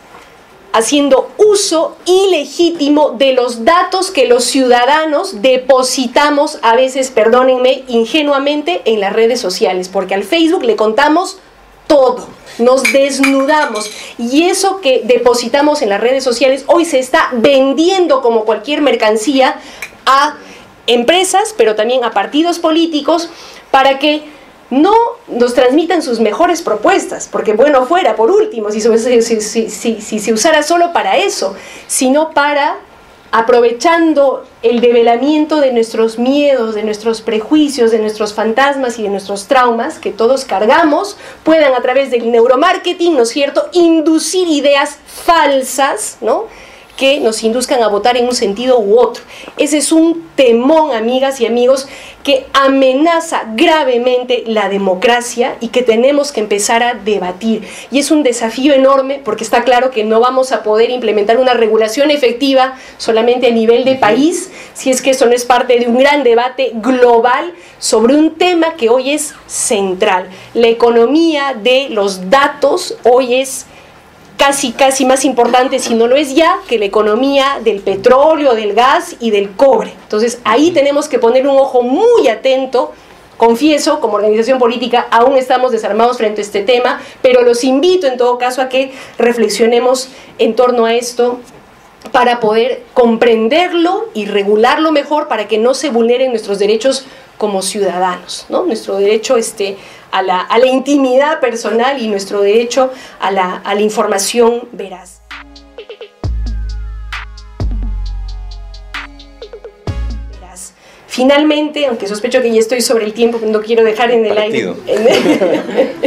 haciendo uso ilegítimo de los datos que los ciudadanos depositamos, a veces, perdónenme, ingenuamente en las redes sociales, porque al Facebook le contamos todo, nos desnudamos, y eso que depositamos en las redes sociales hoy se está vendiendo como cualquier mercancía a empresas, pero también a partidos políticos, para que no nos transmitan sus mejores propuestas, porque bueno fuera, por último, si se usara solo para eso, sino para, aprovechando el develamiento de nuestros miedos, de nuestros prejuicios, de nuestros fantasmas y de nuestros traumas que todos cargamos, puedan a través del neuromarketing, ¿no es cierto?, inducir ideas falsas, ¿no?, que nos induzcan a votar en un sentido u otro. Ese es un temón, amigas y amigos, que amenaza gravemente la democracia y que tenemos que empezar a debatir. Y es un desafío enorme porque está claro que no vamos a poder implementar una regulación efectiva solamente a nivel de país, si es que eso no es parte de un gran debate global sobre un tema que hoy es central. La economía de los datos hoy es casi más importante, si no lo es ya, que la economía del petróleo, del gas y del cobre. Entonces ahí tenemos que poner un ojo muy atento. Confieso, como organización política aún estamos desarmados frente a este tema, pero los invito en todo caso a que reflexionemos en torno a esto para poder comprenderlo y regularlo mejor, para que no se vulneren nuestros derechos como ciudadanos, ¿no? Nuestro derecho a la intimidad personal y nuestro derecho a la información veraz. Finalmente, aunque sospecho que ya estoy sobre el tiempo, no quiero dejar en el aire.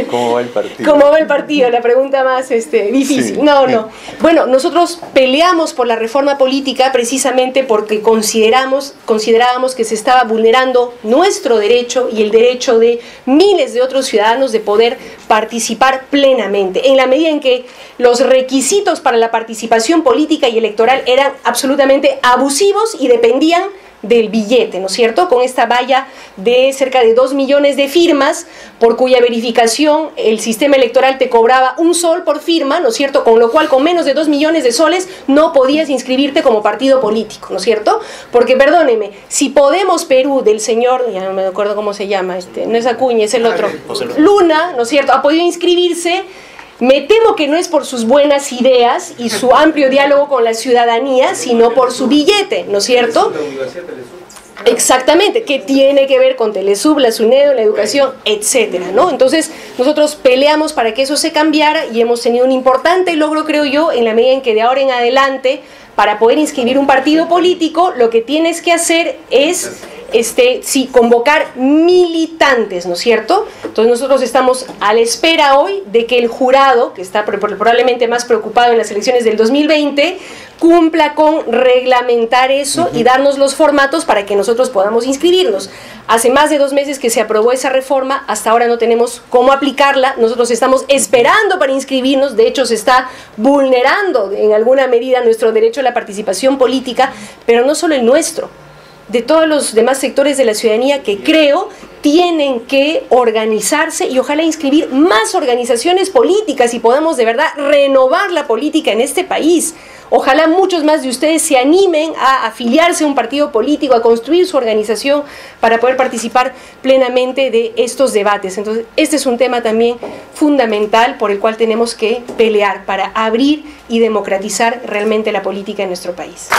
¿Cómo va el partido? ¿Cómo va el partido? La pregunta más difícil. Sí. No. Bueno, nosotros peleamos por la reforma política precisamente porque considerábamos que se estaba vulnerando nuestro derecho y el derecho de miles de otros ciudadanos de poder participar plenamente, en la medida en que los requisitos para la participación política y electoral eran absolutamente abusivos y dependían del billete, ¿no es cierto?, con esta valla de cerca de 2 millones de firmas, por cuya verificación el sistema electoral te cobraba $1 por firma, ¿no es cierto?, con lo cual con menos de 2 millones de soles no podías inscribirte como partido político, ¿no es cierto?, porque perdóneme, si Podemos Perú del señor, ya no me acuerdo cómo se llama, no es Acuña, es el otro, Luna, ¿no es cierto?, ha podido inscribirse. Me temo que no es por sus buenas ideas y su amplio diálogo con la ciudadanía, sino por su billete, ¿no es cierto? Exactamente, que tiene que ver con Telesub, la SUNEDO, la educación, etcétera, ¿no? Entonces, nosotros peleamos para que eso se cambiara y hemos tenido un importante logro, creo yo, en la medida en que de ahora en adelante, para poder inscribir un partido político, lo que tienes que hacer es convocar militantes, ¿no es cierto? Entonces nosotros estamos a la espera hoy de que el jurado, que está probablemente más preocupado en las elecciones del 2020, cumpla con reglamentar eso y darnos los formatos para que nosotros podamos inscribirnos. Hace más de 2 meses que se aprobó esa reforma, hasta ahora no tenemos cómo aplicarla, nosotros estamos esperando para inscribirnos, de hecho se está vulnerando en alguna medida nuestro derecho a la participación política, pero no solo el nuestro, de todos los demás sectores de la ciudadanía que creo tienen que organizarse y ojalá inscribir más organizaciones políticas y podamos de verdad renovar la política en este país. Ojalá muchos más de ustedes se animen a afiliarse a un partido político, a construir su organización para poder participar plenamente de estos debates. Entonces, este es un tema también fundamental por el cual tenemos que pelear para abrir y democratizar realmente la política en nuestro país.